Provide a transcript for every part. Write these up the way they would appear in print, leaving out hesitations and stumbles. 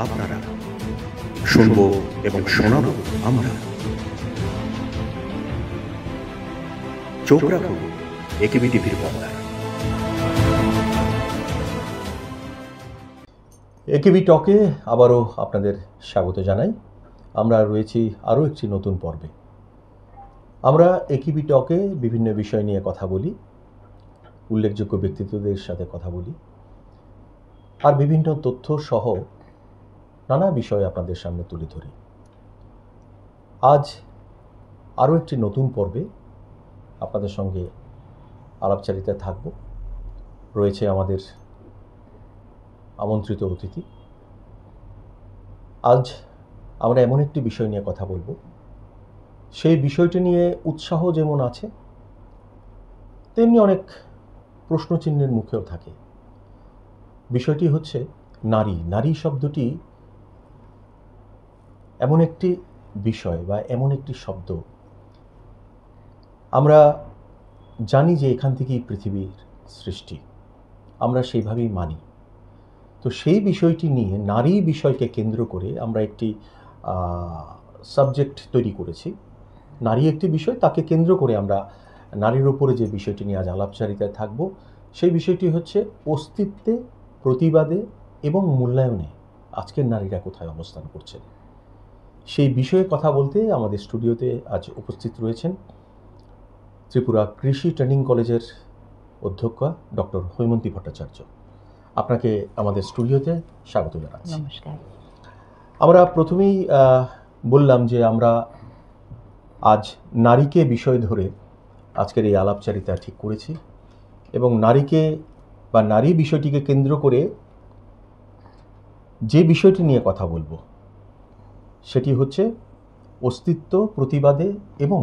আপনারা, শুনবো এবং শোনাবো আমরা। চোখ রাখুন একেবি টিভির পর্দায়। একেবি টকে আবারও আপনাদের স্বাগত জানাই। আমরা রয়েছি আরও একটি নতুন পর্বে। আমরা একেবি টকে বিভিন্ন বিষয় নিয়ে কথা বলি, উল্লেখযোগ্য ব্যক্তিত্বদের সাথে কথা বলি, আর বিভিন্ন তথ্য সহ নানা বিষয় আপনাদের সামনে তুলে ধরি। আজ আরও একটি নতুন পর্বে আপনাদের সঙ্গে আলাপচারিতায় থাকব। রয়েছে আমাদের আমন্ত্রিত অতিথি। আজ আমরা এমন একটি বিষয় নিয়ে কথা বলবো, সেই বিষয়টি নিয়ে উৎসাহ যেমন আছে, তেমনি অনেক প্রশ্নচিহ্নের মুখেও থাকে। বিষয়টি হচ্ছে নারী। নারী শব্দটি এমন একটি বিষয় বা এমন একটি শব্দ, আমরা জানি যে এখান থেকেই পৃথিবীর সৃষ্টি, আমরা সেইভাবেই মানি। তো সেই বিষয়টি নিয়ে, নারী বিষয়কে কেন্দ্র করে আমরা একটি সাবজেক্ট তৈরি করেছি। নারী একটি বিষয়, তাকে কেন্দ্র করে আমরা নারীর ওপরে যে বিষয়টি নিয়ে আজ আলাপচারিতায় থাকব, সেই বিষয়টি হচ্ছে অস্তিত্বে, প্রতিবাদে এবং মূল্যায়নে আজকের নারীরা কোথায় অবস্থান করছেন। সেই বিষয়ে কথা বলতে আমাদের স্টুডিওতে আজ উপস্থিত রয়েছেন ত্রিপুরা কৃষি ট্রেনিং কলেজের অধ্যক্ষা ডক্টর হৈমন্তী ভট্টাচার্য। আপনাকে আমাদের স্টুডিওতে স্বাগত জানাচ্ছি। নমস্কার। আমরা প্রথমেই বললাম যে আমরা আজ নারীকে বিষয় ধরে আজকের এই আলাপচারিতা ঠিক করেছি, এবং নারীকে বা নারী বিষয়টিকে কেন্দ্র করে যে বিষয়টি নিয়ে কথা বলবো সেটি হচ্ছে অস্তিত্ব, প্রতিবাদে এবং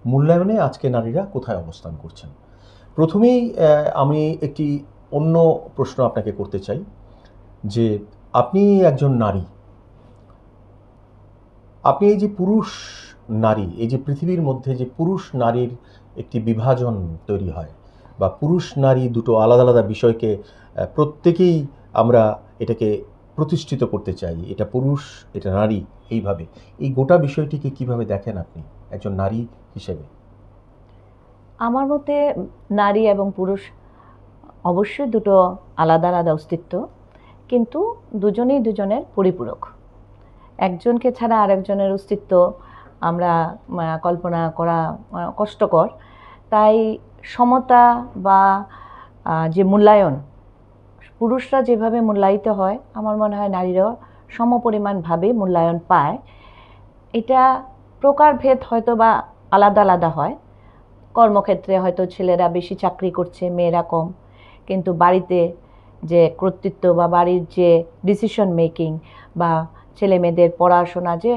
মূল্যায়নে আজকে নারীরা কোথায় অবস্থান করছেন। প্রথমেই আমি একটি অন্য প্রশ্ন আপনাকে করতে চাই যে আপনি একজন নারী, আপনি এই যে পুরুষ নারী, এই যে পৃথিবীর মধ্যে যে পুরুষ নারীর একটি বিভাজন তৈরি হয়, বা পুরুষ নারী দুটো আলাদা আলাদা বিষয়কে প্রত্যেকেই আমরা এটাকে প্রতিষ্ঠিত করতে চাই, এটা পুরুষ, এটা নারী, এইভাবে এই গোটা বিষয়টিকে কিভাবে দেখেন আপনি একজন নারী হিসেবে? আমার মতে নারী এবং পুরুষ অবশ্যই দুটো আলাদা আলাদা অস্তিত্ব, কিন্তু দুজনেই দুজনের পরিপূরক। একজনকে ছাড়া আরেকজনের অস্তিত্ব আমরা কল্পনা করা কষ্টকর। তাই সমতা বা যে মূল্যায়ন, পুরুষরা যেভাবে মূল্যায়িত হয়, আমার মনে হয় নারীরাও সমপরিমাণভাবে মূল্যায়ন পায়। এটা প্রকারভেদ হয়তো বা আলাদা আলাদা হয়। কর্মক্ষেত্রে হয়তো ছেলেরা বেশি চাকরি করছে, মেয়েরা কম, কিন্তু বাড়িতে যে কর্তৃত্ব বা বাড়ির যে ডিসিশন মেকিং বা ছেলে মেয়েদের পড়াশোনা, যে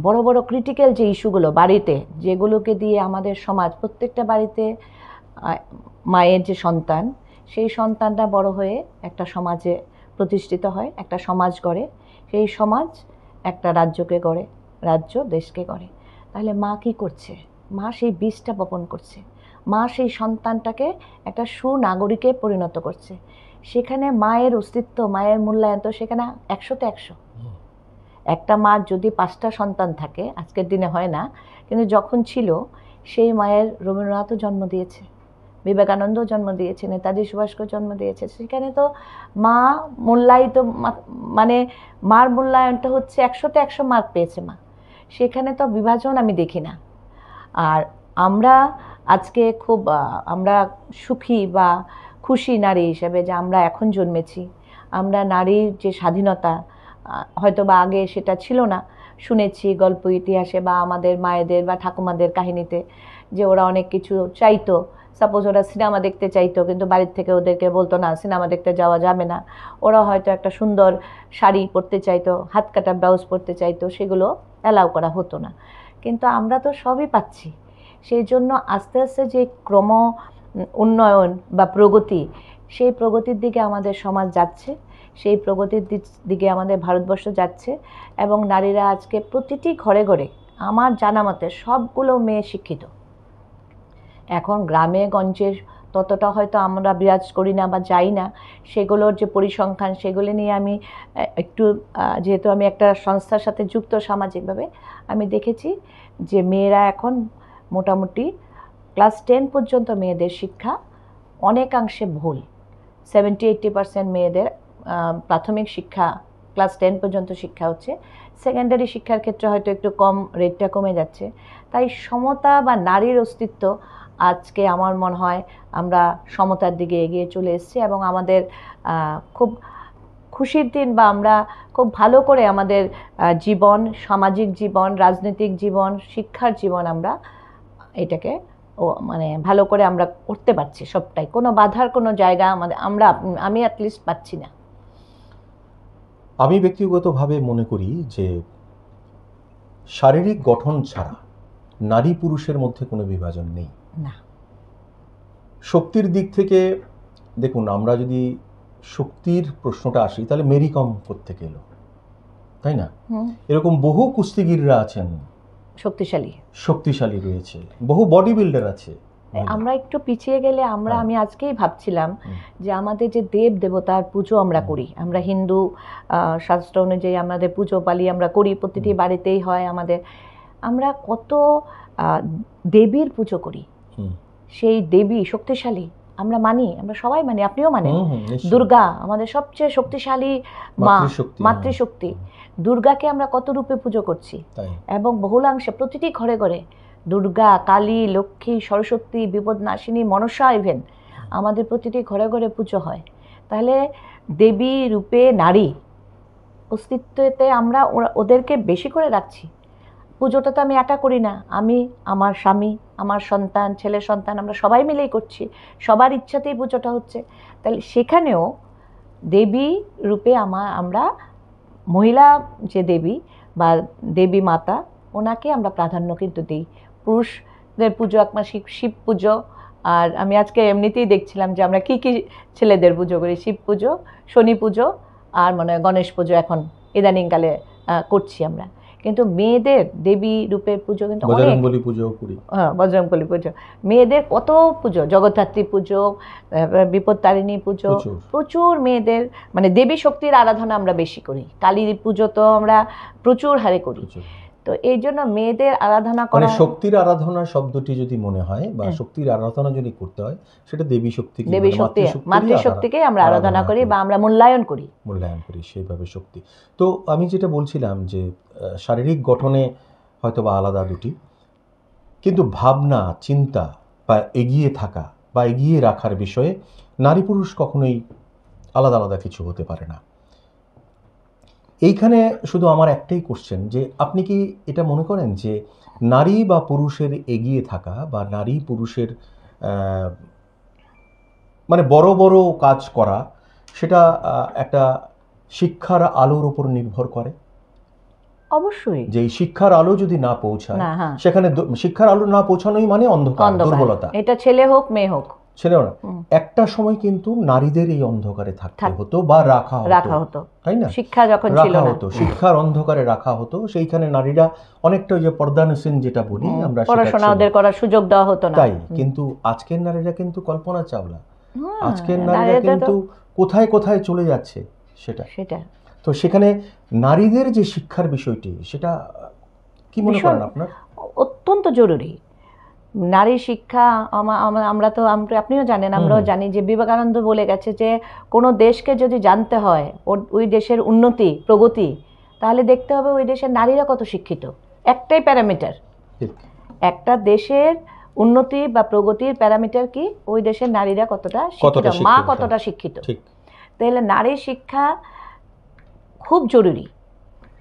বড় বড় ক্রিটিক্যাল যে ইস্যুগুলো বাড়িতে, যেগুলোকে দিয়ে আমাদের সমাজ, প্রত্যেকটা বাড়িতে মায়ের যে সন্তান, সেই সন্তানটা বড় হয়ে একটা সমাজে প্রতিষ্ঠিত হয়, একটা সমাজ গড়ে, সেই সমাজ একটা রাজ্যকে গড়ে, রাজ্য দেশকে গড়ে। তাহলে মা কি করছে? মা সেই বীজটা বপন করছে, মা সেই সন্তানটাকে একটা সুনাগরিকে পরিণত করছে। সেখানে মায়ের অস্তিত্ব, মায়ের মূল্যায়ন তো সেখানে 100তে 100। একটা মার যদি 5টা সন্তান থাকে, আজকের দিনে হয় না, কিন্তু যখন ছিল, সেই মায়ের রবীন্দ্রনাথও জন্ম দিয়েছে, বিবেকানন্দ জন্ম দিয়েছে, নেতাজি সুভাষকে জন্ম দিয়েছে। সেখানে তো মা মূল্যায়িত, মানে মার মূল্যায়নটা হচ্ছে 100তে 100 মার্ক পেয়েছে মা। সেখানে তো বিভাজন আমি দেখি না। আর আমরা আজকে খুব আমরা সুখী বা খুশি নারী হিসেবে যে আমরা এখন জন্মেছি। আমরা নারীর যে স্বাধীনতা, হয়তো বা আগে সেটা ছিল না, শুনেছি গল্প ইতিহাসে বা আমাদের মায়েদের বা ঠাকুমাদের কাহিনীতে যে ওরা অনেক কিছু চাইতো। সাপোজ ওরা সিনেমা দেখতে চাইতো, কিন্তু বাড়ির থেকে ওদেরকে বলতো না, সিনেমা দেখতে যাওয়া যাবে না। ওরা হয়তো একটা সুন্দর শাড়ি পরতে চাইতো, হাত কাটা ব্লাউজ পরতে চাইতো, সেগুলো অ্যালাউ করা হতো না। কিন্তু আমরা তো সবই পাচ্ছি। সেই জন্য আস্তে আস্তে যে ক্রম উন্নয়ন বা প্রগতি, সেই প্রগতির দিকে আমাদের সমাজ যাচ্ছে, সেই প্রগতির দিকে আমাদের ভারতবর্ষ যাচ্ছে। এবং নারীরা আজকে প্রতিটি ঘরে ঘরে, আমার জানা মতে সবগুলো মেয়ে শিক্ষিত। এখন গ্রামে গঞ্জে ততটা হয়তো আমরা বিরাজ করি না বা যাই না, সেগুলোর যে পরিসংখ্যান সেগুলো নিয়ে আমি একটু যেহেতু আমি একটা সংস্থার সাথে যুক্ত সামাজিকভাবে, আমি দেখেছি যে মেয়েরা এখন মোটামুটি ক্লাস 10 পর্যন্ত মেয়েদের শিক্ষা অনেকাংশে ভুল। 70-80% মেয়েদের প্রাথমিক শিক্ষা ক্লাস 10 পর্যন্ত শিক্ষা হচ্ছে, সেকেন্ডারি শিক্ষার ক্ষেত্রে হয়তো একটু কম, রেটটা কমে যাচ্ছে। তাই সমতা বা নারীর অস্তিত্ব আজকে আমার মনে হয় আমরা সমতার দিকে এগিয়ে চলে এসেছি, এবং আমাদের খুব খুশির দিন, বা আমরা খুব ভালো করে আমাদের জীবন, সামাজিক জীবন, রাজনৈতিক জীবন, শিক্ষার জীবন আমরা এটাকে মানে ভালো করে আমরা করতে পারছি সবটাই, কোনো বাধার কোনো জায়গা আমি অ্যাটলিস্ট পাচ্ছি না। আমি ব্যক্তিগতভাবে মনে করি যে শারীরিক গঠন ছাড়া নারী পুরুষের মধ্যে কোনো বিভাজন নেই। না, শক্তির দিক থেকে দেখুন, আমরা যদি শক্তির প্রশ্নটা আসি তাহলে মেরি কম কোত্থেকে এলো, তাই না? এরকম বহু কুস্তিগিররা আছেন, শক্তিশালী রয়েছে, বহু বডি বিল্ডার আছে। আমরা একটু পিছিয়ে গেলে আমি আজকেই ভাবছিলাম যে আমাদের যে দেব দেবতার পুজো আমরা করি, আমরা হিন্দু শাস্ত্র অনুযায়ী আমাদের পুজো পালি আমরা করি, প্রতিটি বাড়িতেই হয় আমাদের, আমরা কত দেবীর পুজো করি, সেই দেবী শক্তিশালী আমরা মানি, আমরা সবাই মানি, আপনিও মানেন। দুর্গা আমাদের সবচেয়ে শক্তিশালী মা, মাতৃশক্তি। দুর্গাকে আমরা কত রূপে পুজো করছি, এবং বহুলাংশে প্রতিটি ঘরে ঘরে দুর্গা, কালী, লক্ষ্মী, সরস্বতী, বিপদনাশিনী, মনসা, ইভেন আমাদের প্রতিটি ঘরে ঘরে পুজো হয়। তাহলে দেবী রূপে নারী অস্তিত্বতে আমরা ওদেরকে বেশি করে রাখছি। পুজোটা তো আমি একা করি না, আমি, আমার স্বামী, আমার সন্তান, ছেলে সন্তান, আমরা সবাই মিলেই করছি, সবার ইচ্ছাতেই পুজোটা হচ্ছে। তাহলে সেখানেও দেবী রূপে আমরা মহিলা যে দেবী বা দেবী মাতা, ওনাকে আমরা প্রাধান্য কিন্তু দিই। পুরুষদের পুজো একমাস শিব পুজো, আর আমি আজকে এমনিতেই দেখছিলাম যে আমরা কি কি ছেলেদের পুজো করি, শিব পুজো, শনি পুজো, আর মনে হয় গণেশ পুজো এখন ইদানিংকালে করছি আমরা। কিন্তু মেয়েদের দেবী রূপের পুজো কিন্তু বজরংবলী পুজো করি। হ্যাঁ, বজরংবলী পুজো, মেয়েদের কত পুজো, জগদ্ধাত্রী পুজো, বিপত্তারিণী পুজো, প্রচুর মেয়েদের মানে দেবী শক্তির আরাধনা আমরা বেশি করি। কালী পুজো তো আমরা প্রচুর হারে করি। তো এই জন্য মেয়েদের আরাধনা করা, মানে শক্তির আরাধনা শব্দটি যদি মনে হয় বা শক্তির আরাধনা যদি করতে হয়, সেটা দেবী শক্তি, দেবী শক্তি, মাতৃশক্তিকে আমরা আরাধনা করি বা আমরা মূল্যায়ন করি সেইভাবে শক্তি। তো আমি যেটা বলছিলাম যে শারীরিক গঠনে হয়তো বা আলাদা দুটি, কিন্তু ভাবনা, চিন্তা বা এগিয়ে থাকা বা এগিয়ে রাখার বিষয়ে নারী পুরুষ কখনোই আলাদা আলাদা কিছু হতে পারে না। এইখানে শুধু আমার একটাই কোশ্চেন, যে আপনি কি এটা মনে করেন যে নারী বা পুরুষের এগিয়ে থাকা বা নারী পুরুষের মানে বড় বড় কাজ করা, সেটা একটা শিক্ষার আলোর উপর নির্ভর করে? অবশ্যই। যে শিক্ষার আলো যদি না পৌঁছায়, সেখানে শিক্ষার আলো না পৌঁছানোই মানে অন্ধকার, দুর্বলতা। এটা ছেলে হোক মেয়ে হোক, ছেলেও না, একটা সময় কিন্তু নারীদের এই অন্ধকারে থাকতে হতো বা রাখা হতো, তাই না? শিক্ষা যখন ছিল না, শিক্ষার অন্ধকারে রাখা হতো, সেইখানে নারীরা অনেকটা ওই যে পর্দানসীন যেটা বলি আমরা, পড়াশোনা ওদের করার সুযোগ দেওয়া হতো না। তাই কিন্তু আজকের নারীরা কিন্তু কল্পনা চাওলা, আজকের নারীরা কিন্তু কোথায় কোথায় চলে যাচ্ছে সেটা। তো সেখানে নারীদের যে শিক্ষার বিষয়টি, সেটা কি মনে করেন আপনার? অত্যন্ত জরুরি নারী শিক্ষা। আমরা তো আপনিও জানেন, আমরাও জানি যে বিবেকানন্দ বলে গেছে যে কোনো দেশকে যদি জানতে হয় ওই দেশের উন্নতি, প্রগতি, তাহলে দেখতে হবে ওই দেশের নারীরা কত শিক্ষিত। একটাই প্যারামিটার, একটা দেশের উন্নতি বা প্রগতির প্যারামিটার কি, ওই দেশের নারীরা কতটা শিক্ষিত, মা কতটা শিক্ষিত। তাহলে নারী শিক্ষা খুব জরুরি।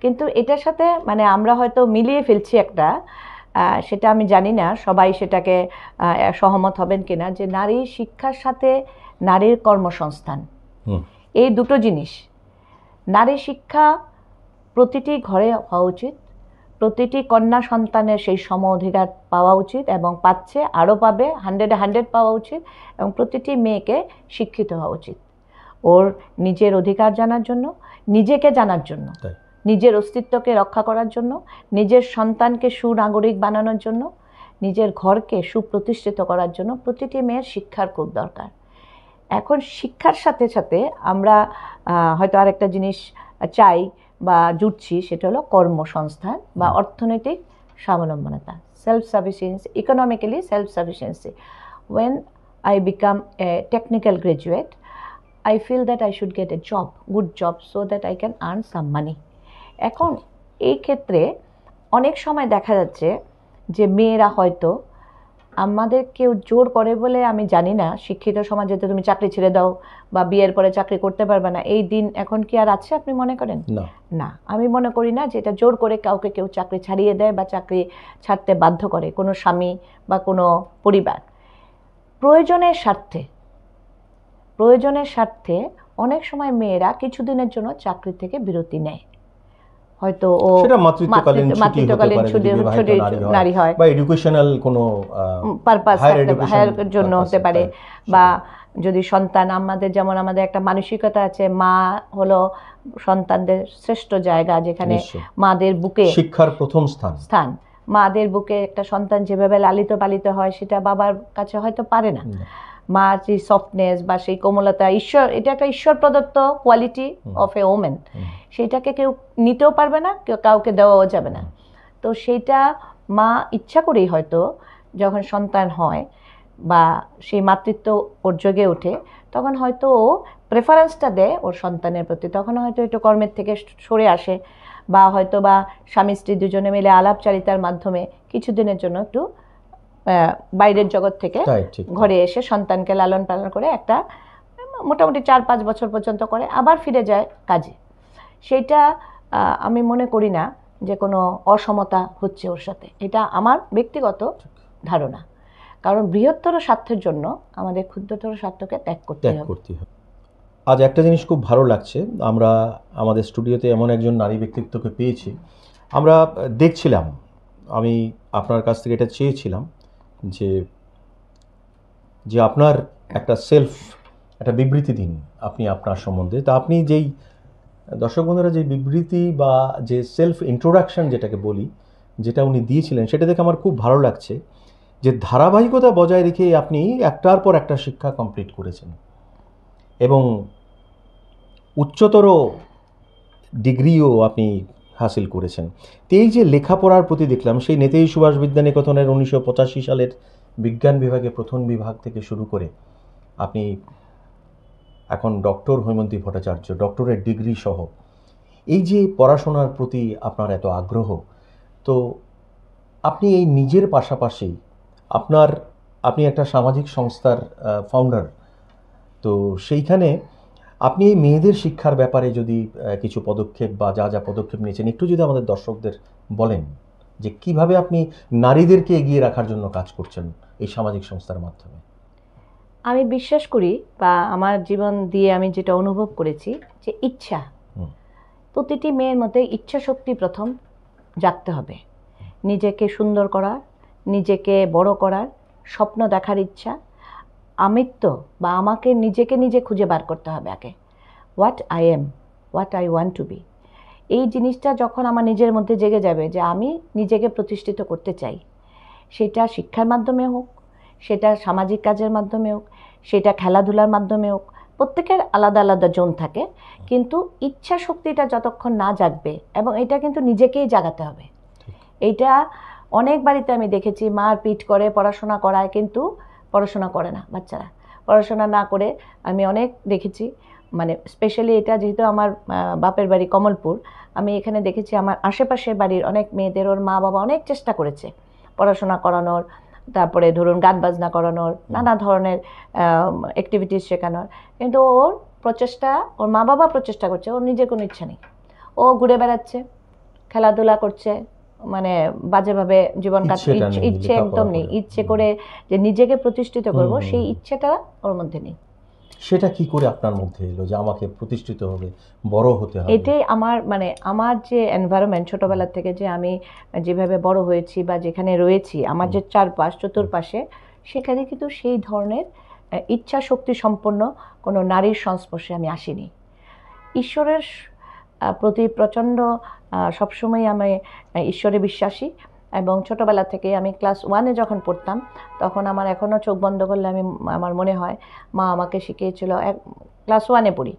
কিন্তু এটার সাথে মানে আমরা হয়তো মিলিয়ে ফেলছি একটা, সেটা আমি জানি না সবাই সেটাকে সহমত হবেন কিনা, যে নারী শিক্ষার সাথে নারীর কর্মসংস্থান, এই দুটো জিনিস। নারী শিক্ষা প্রতিটি ঘরে হওয়া উচিত, প্রতিটি কন্যা সন্তানের সেই সম অধিকার পাওয়া উচিত, এবং পাচ্ছে, আরও পাবে, 100-100 পাওয়া উচিত, এবং প্রতিটি মেয়েকে শিক্ষিত হওয়া উচিত ওর নিজের অধিকার জানার জন্য, নিজেকে জানার জন্য, নিজের অস্তিত্বকে রক্ষা করার জন্য, নিজের সন্তানকে সুনাগরিক বানানোর জন্য, নিজের ঘরকে সুপ্রতিষ্ঠিত করার জন্য প্রতিটি মেয়ের শিক্ষার খুব দরকার। এখন শিক্ষার সাথে সাথে আমরা হয়তো আরেকটা জিনিস চাই বা জুটছি, সেটা হলো কর্মসংস্থান বা অর্থনৈতিক স্বাবলম্বনতা, self sufficiency, economically self sufficiency. When I become a technical graduate, I feel that I should get a job, good job, so that I can earn some money. এখন এই ক্ষেত্রে অনেক সময় দেখা যাচ্ছে যে মেয়েরা হয়তো, আমাদের কেউ জোর করে বলে আমি জানি না, শিক্ষিত সমাজে তো তুমি চাকরি ছেড়ে দাও বা বিয়ের পরে চাকরি করতে পারবে না, এই দিন এখন কি আর আছে আপনি মনে করেন? না, আমি মনে করি না যে এটা জোর করে কাউকে কেউ চাকরি ছাড়িয়ে দেয় বা চাকরি ছাড়তে বাধ্য করে কোনো স্বামী বা কোনো পরিবার। প্রয়োজনের স্বার্থে অনেক সময় মেয়েরা কিছুদিনের জন্য চাকরি থেকে বিরতি নেয়। হয়তো ও মাতৃত্বকালীন ছুটি নারী হয় বা এডুকেশনাল কোনো পারপাস হায়ার জন্য হতে পারে, বা যদি সন্তান, আমাদের একটা মানসিকতা আছে, মা হলো সন্তানদের শ্রেষ্ঠ জায়গা, যেখানে মাদের বুকে শিক্ষার প্রথম স্থান। মাদের বুকে একটা সন্তান যেভাবে লালিত পালিত হয় সেটা বাবার কাছে হয়তো পারে না। মার যে সফটনেস বা সেই কোমলতা, এটা একটা ঈশ্বর প্রদত্ত কোয়ালিটি অফ এ ওমেন, সেটাকে কেউ নিতেও পারবে না, কাউকে দেওয়াও যাবে না। তো সেইটা মা ইচ্ছা করেই হয়তো যখন সন্তান হয় বা সেই মাতৃত্ব ওর জেগে ওঠে, তখন হয়তো ও প্রেফারেন্সটা দেয় ওর সন্তানের প্রতি, তখন হয়তো একটু কর্মের থেকে সরে আসে, বা হয়তো বা স্বামী স্ত্রী দুজনে মিলে আলাপচারিতার মাধ্যমে কিছুদিনের জন্য একটু বাইরের জগৎ থেকে ঘরে এসে সন্তানকে লালন পালন করে একটা মোটামুটি 4-5 বছর পর্যন্ত করে, আবার ফিরে যায় কাজে। সেইটা আমি মনে করি না যে কোনো অসমতা হচ্ছে ওর সাথে, এটা আমার ব্যক্তিগত ধারণা। কারণ বৃহত্তর স্বার্থের জন্য আমাদের ক্ষুদ্রতর স্বার্থকে ত্যাগ করতে হবে। আজ একটা জিনিস খুব ভালো লাগছে, আমরা আমাদের স্টুডিওতে এমন একজন নারী ব্যক্তিত্বকে পেয়েছি। আমরা দেখছিলাম, আমি আপনার কাছ থেকে এটা চেয়েছিলাম যে আপনার একটা বিবৃতি দিন আপনি আপনার সম্বন্ধে। তা আপনি যেই দর্শক বন্ধুরা যে বিবৃতি বা যে সেলফ ইন্ট্রোডাকশন যেটাকে বলি, যেটা উনি দিয়েছিলেন, সেটা দেখে আমার খুব ভালো লাগছে যে ধারাবাহিকতা বজায় রেখে আপনি একটার পর একটা শিক্ষা কমপ্লিট করেছেন এবং উচ্চতর ডিগ্রিও আপনি হাসিল করেছেন। তো এই যে লেখাপড়ার প্রতি দেখলাম, সেই নেতাজি সুভাষ বিদ্যানিকেতনের 1985 সালের বিজ্ঞান বিভাগে প্রথম বিভাগ থেকে শুরু করে আপনি এখন doctor Haimanti Bhattacharya, doctorate degree সহ, এই যে পড়াশোনার প্রতি আপনার এত আগ্রহ, তো আপনি এই নিজের পাশাপাশি আপনি একটা সামাজিক সংস্থার ফাউন্ডার, তো সেইখানে আপনি এই মেয়েদের শিক্ষার ব্যাপারে যদি কিছু পদক্ষেপ বা যা পদক্ষেপ নিয়েছেন একটু যদি আমাদের দর্শকদের বলেন যে কিভাবে আপনি নারীদেরকে এগিয়ে রাখার জন্য কাজ করছেন এই সামাজিক সংস্থার মাধ্যমে। আমি বিশ্বাস করি বা আমার জীবন দিয়ে আমি যেটা অনুভব করেছি যে ইচ্ছা, প্রতিটি মেয়ের মধ্যে ইচ্ছা শক্তি প্রথম জাগতে হবে। নিজেকে সুন্দর করার, নিজেকে বড় করার, স্বপ্ন দেখার ইচ্ছা, আমিত্ব বা আমাকে নিজে খুঁজে বার করতে হবে আগে। What I am, what I want to be, এই জিনিসটা যখন আমার নিজের মধ্যে জেগে যাবে যে আমি নিজেকে প্রতিষ্ঠিত করতে চাই, সেটা শিক্ষার মাধ্যমে হোক, সেটা সামাজিক কাজের মাধ্যমে হোক, সেটা খেলাধুলার মাধ্যমে হোক, প্রত্যেকের আলাদা আলাদা জোন থাকে, কিন্তু ইচ্ছা শক্তিটা যতক্ষণ না জাগবে, এবং এটা কিন্তু নিজেকেই জাগাতে হবে। এইটা অনেক বাড়িতে আমি দেখেছি, মার পিট করে পড়াশোনা করায়, কিন্তু পড়াশোনা করে না বাচ্চারা। পড়াশোনা না করে আমি অনেক দেখেছি, মানে স্পেশালি এটা যেহেতু আমার বাপের বাড়ি কমলপুর, আমি এখানে দেখেছি আমার আশেপাশের বাড়ির অনেক মেয়েদের ওর মা বাবা অনেক চেষ্টা করেছে পড়াশোনা করানোর, তারপরে ধরুন গান বাজনা করানোর, নানা ধরনের অ্যাক্টিভিটিস শেখানোর, কিন্তু ওর মা বাবা প্রচেষ্টা করছে, ওর নিজের কোনো ইচ্ছা নেই। ও ঘুরে বেড়াচ্ছে, খেলাধুলা করছে, মানে বাজেভাবে জীবন কাটছে, ইচ্ছে একদম নেই। ইচ্ছে করে যে নিজেকে প্রতিষ্ঠিত করব, সেই ইচ্ছেটা ওর মধ্যে নেই। সেটা কি করে আপনার মধ্যে এলো যে আমাকে প্রতিষ্ঠিত হবে, বড় হতে হবে? এটাই আমার যে এনভায়রনমেন্ট, ছোটবেলা থেকে যে আমি যেভাবে বড় হয়েছি বা যেখানে রয়েছি, আমার যে চতুর্পাশে, সেখানে কিন্তু সেই ধরনের ইচ্ছা শক্তি সম্পন্ন কোনো নারীর সংস্পর্শে আমি আসিনি। ঈশ্বরের প্রতি প্রচণ্ড সবসময় আমি ঈশ্বরে বিশ্বাসী, এবং ছোটোবেলা থেকে আমি ক্লাস 1-এ যখন পড়তাম তখন আমার এখনও চোখ বন্ধ করলে আমার মনে হয় মা আমাকে শিখিয়েছিল, ক্লাস 1-এ পড়ি,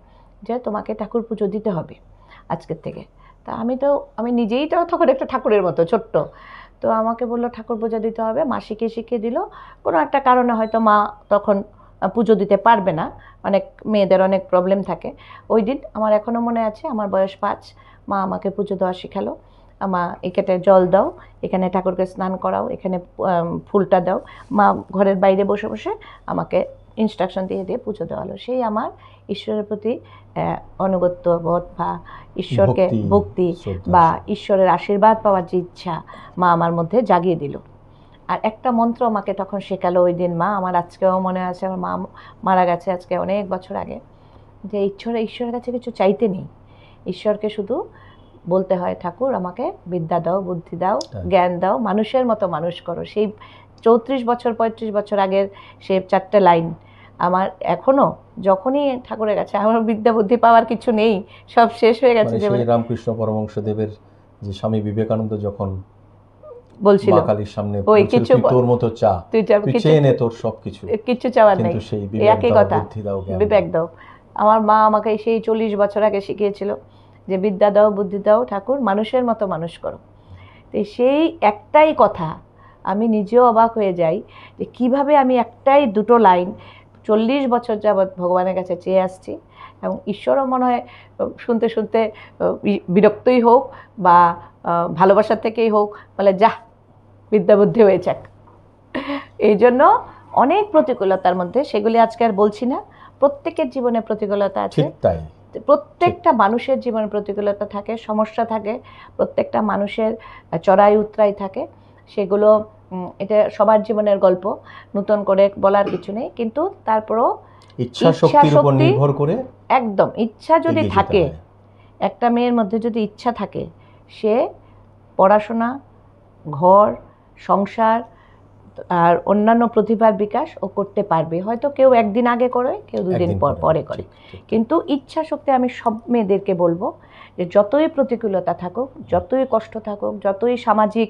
যে তোমাকে ঠাকুর পুজো দিতে হবে আজকের থেকে। তা আমি নিজেই তো তখন একটা ঠাকুরের মতো ছোট্ট, তো আমাকে বললো ঠাকুর পুজো দিতে হবে, মা শিখিয়ে দিল। কোনো একটা কারণে হয়তো মা তখন পুজো দিতে পারবে না, অনেক মেয়েদের অনেক প্রবলেম থাকে। ওই দিন আমার এখনও মনে আছে, আমার বয়স 5, মা আমাকে পুজো দেওয়া শেখালো। মা এখানে জল দাও, এখানে ঠাকুরকে স্নান করাও, এখানে ফুলটা দাও। মা ঘরের বাইরে বসে বসে আমাকে ইনস্ট্রাকশন দিয়ে পুজো দেওয়ালো। সেই আমার ঈশ্বরের প্রতি অনুগত্য বোধ বা ঈশ্বরকে ভক্তি বা ঈশ্বরের আশীর্বাদ পাওয়ার যে ইচ্ছা মা আমার মধ্যে জাগিয়ে দিল। আর একটা মন্ত্র আমাকে তখন শেখালো ওই দিন মা, আমার আজকেও মনে আছে। আমার মা মারা গেছে আজকে অনেক বছর আগে, যে ঈশ্বরের কাছে কিছু চাইতে নেই, ঈশ্বরকে শুধু বলতে হয় ঠাকুর আমাকে বিদ্যা দাও, বুদ্ধি দাও, জ্ঞান দাও, মানুষের মতো মানুষ করো। সেই 34 বছর 35 বছর আগের সে 4টে লাইন আমার এখনও, যখনই ঠাকুরের কাছে আমার বিদ্যা বুদ্ধি পাওয়ার কিছু নেই, সব শেষ হয়ে গেছে। যেমন রামকৃষ্ণ পরমহংসদেবের যে স্বামী বিবেকানন্দ যখন বলছিল মা কালীর সামনে বলছিল তোর মতো চা, তুই চেয়ে নে তোর সবকিছু, কিছু চাওয়ার নেই, কিন্তু সেই একই কথা, বিবেক দাও। আমার মা আমাকে সেই 40 বছর আগে শিখিয়েছিল যে বিদ্যা দাও, বুদ্ধি দাও ঠাকুর, মানুষের মতো মানুষ করো। তো সেই একটাই কথা আমি নিজেও অবাক হয়ে যাই যে কিভাবে আমি একটাই দুটো লাইন 40 বছর যাবৎ ভগবানের কাছে চেয়ে আসছি, এবং ঈশ্বরও মনে হয় শুনতে শুনতে বিরক্তই হোক বা ভালোবাসার থেকেই হোক, বলে যা বিদ্যা বুদ্ধি হয়ে যাক। এই জন্য অনেক প্রতিকূলতার মধ্যে, সেগুলি আজকে আর বলছি না, প্রত্যেকের জীবনে প্রতিকূলতা আছে, প্রত্যেকটা মানুষের জীবনে প্রতিকূলতা থাকে, সমস্যা থাকে, প্রত্যেকটা মানুষের চড়াই উতরাই থাকে। সেগুলো এটা সবার জীবনের গল্প, নতুন করে বলার কিছু নেই। কিন্তু তারপরও ইচ্ছা শক্তির উপর নির্ভর করে, একদম ইচ্ছা যদি থাকে, একটা মেয়ের মধ্যে যদি ইচ্ছা থাকে, সে পড়াশোনা, ঘর, সংসার আর অন্যান্য প্রতিভার বিকাশ ও করতে পারবে। হয়তো কেউ একদিন আগে করে, কেউ 2 দিন পরে করে, কিন্তু ইচ্ছা শক্তি আমি সব মেয়েদেরকে বলবো যে যতই প্রতিকূলতা থাকুক, যতই কষ্ট থাকুক, যতই সামাজিক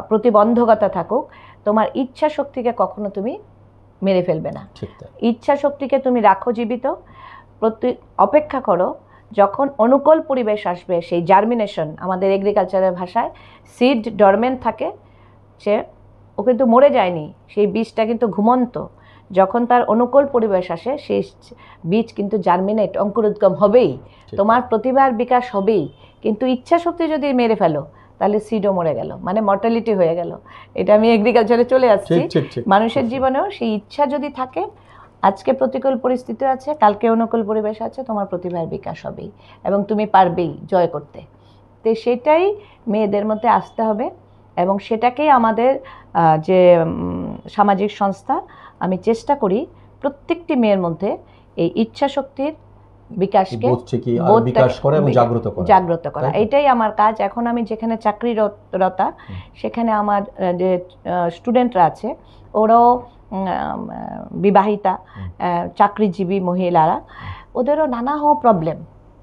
প্রতিবন্ধকতা থাকুক, তোমার ইচ্ছা শক্তিকে কখনো তুমি মেরে ফেলবে না। ইচ্ছা শক্তিকে তুমি রাখো জীবিত, অপেক্ষা করো যখন অনুকূল পরিবেশ আসবে। সেই জার্মিনেশন, আমাদের এগ্রিকালচারের ভাষায় সিড ডরমেন্ট থাকে, ও কিন্তু মরে যায়নি, সেই বীজটা কিন্তু ঘুমন্ত। যখন তার অনুকূল পরিবেশ আসে, সেই বীজ কিন্তু জার্মিনেট, অঙ্কুরোদ্গম হবেই, তোমার প্রতিভার বিকাশ হবেই। কিন্তু ইচ্ছা শক্তি যদি মেরে ফেলো, তাহলে সিডও মরে গেল, মানে মর্টালিটি হয়ে গেল। এটা আমি এগ্রিকালচারে চলে আসছি। মানুষের জীবনেও সেই ইচ্ছা যদি থাকে, আজকে প্রতিকূল পরিস্থিতি আছে, কালকে অনুকূল পরিবেশ আছে, তোমার প্রতিভার বিকাশ হবেই এবং তুমি পারবেই জয় করতে। তো সেটাই মেয়েদের মধ্যে আসতে হবে, এবং সেটাকেই আমাদের যে সামাজিক সংস্থা, আমি চেষ্টা করি প্রত্যেকটি মেয়ের মধ্যে এই ইচ্ছা শক্তির বিকাশকে জাগ্রত করা। এটাই আমার কাজ। এখন আমি যেখানে চাকরিরতা, সেখানে আমার যে স্টুডেন্টরা আছে, ওরাও বিবাহিতা চাকরিজীবী মহিলারা, ওদেরও নানা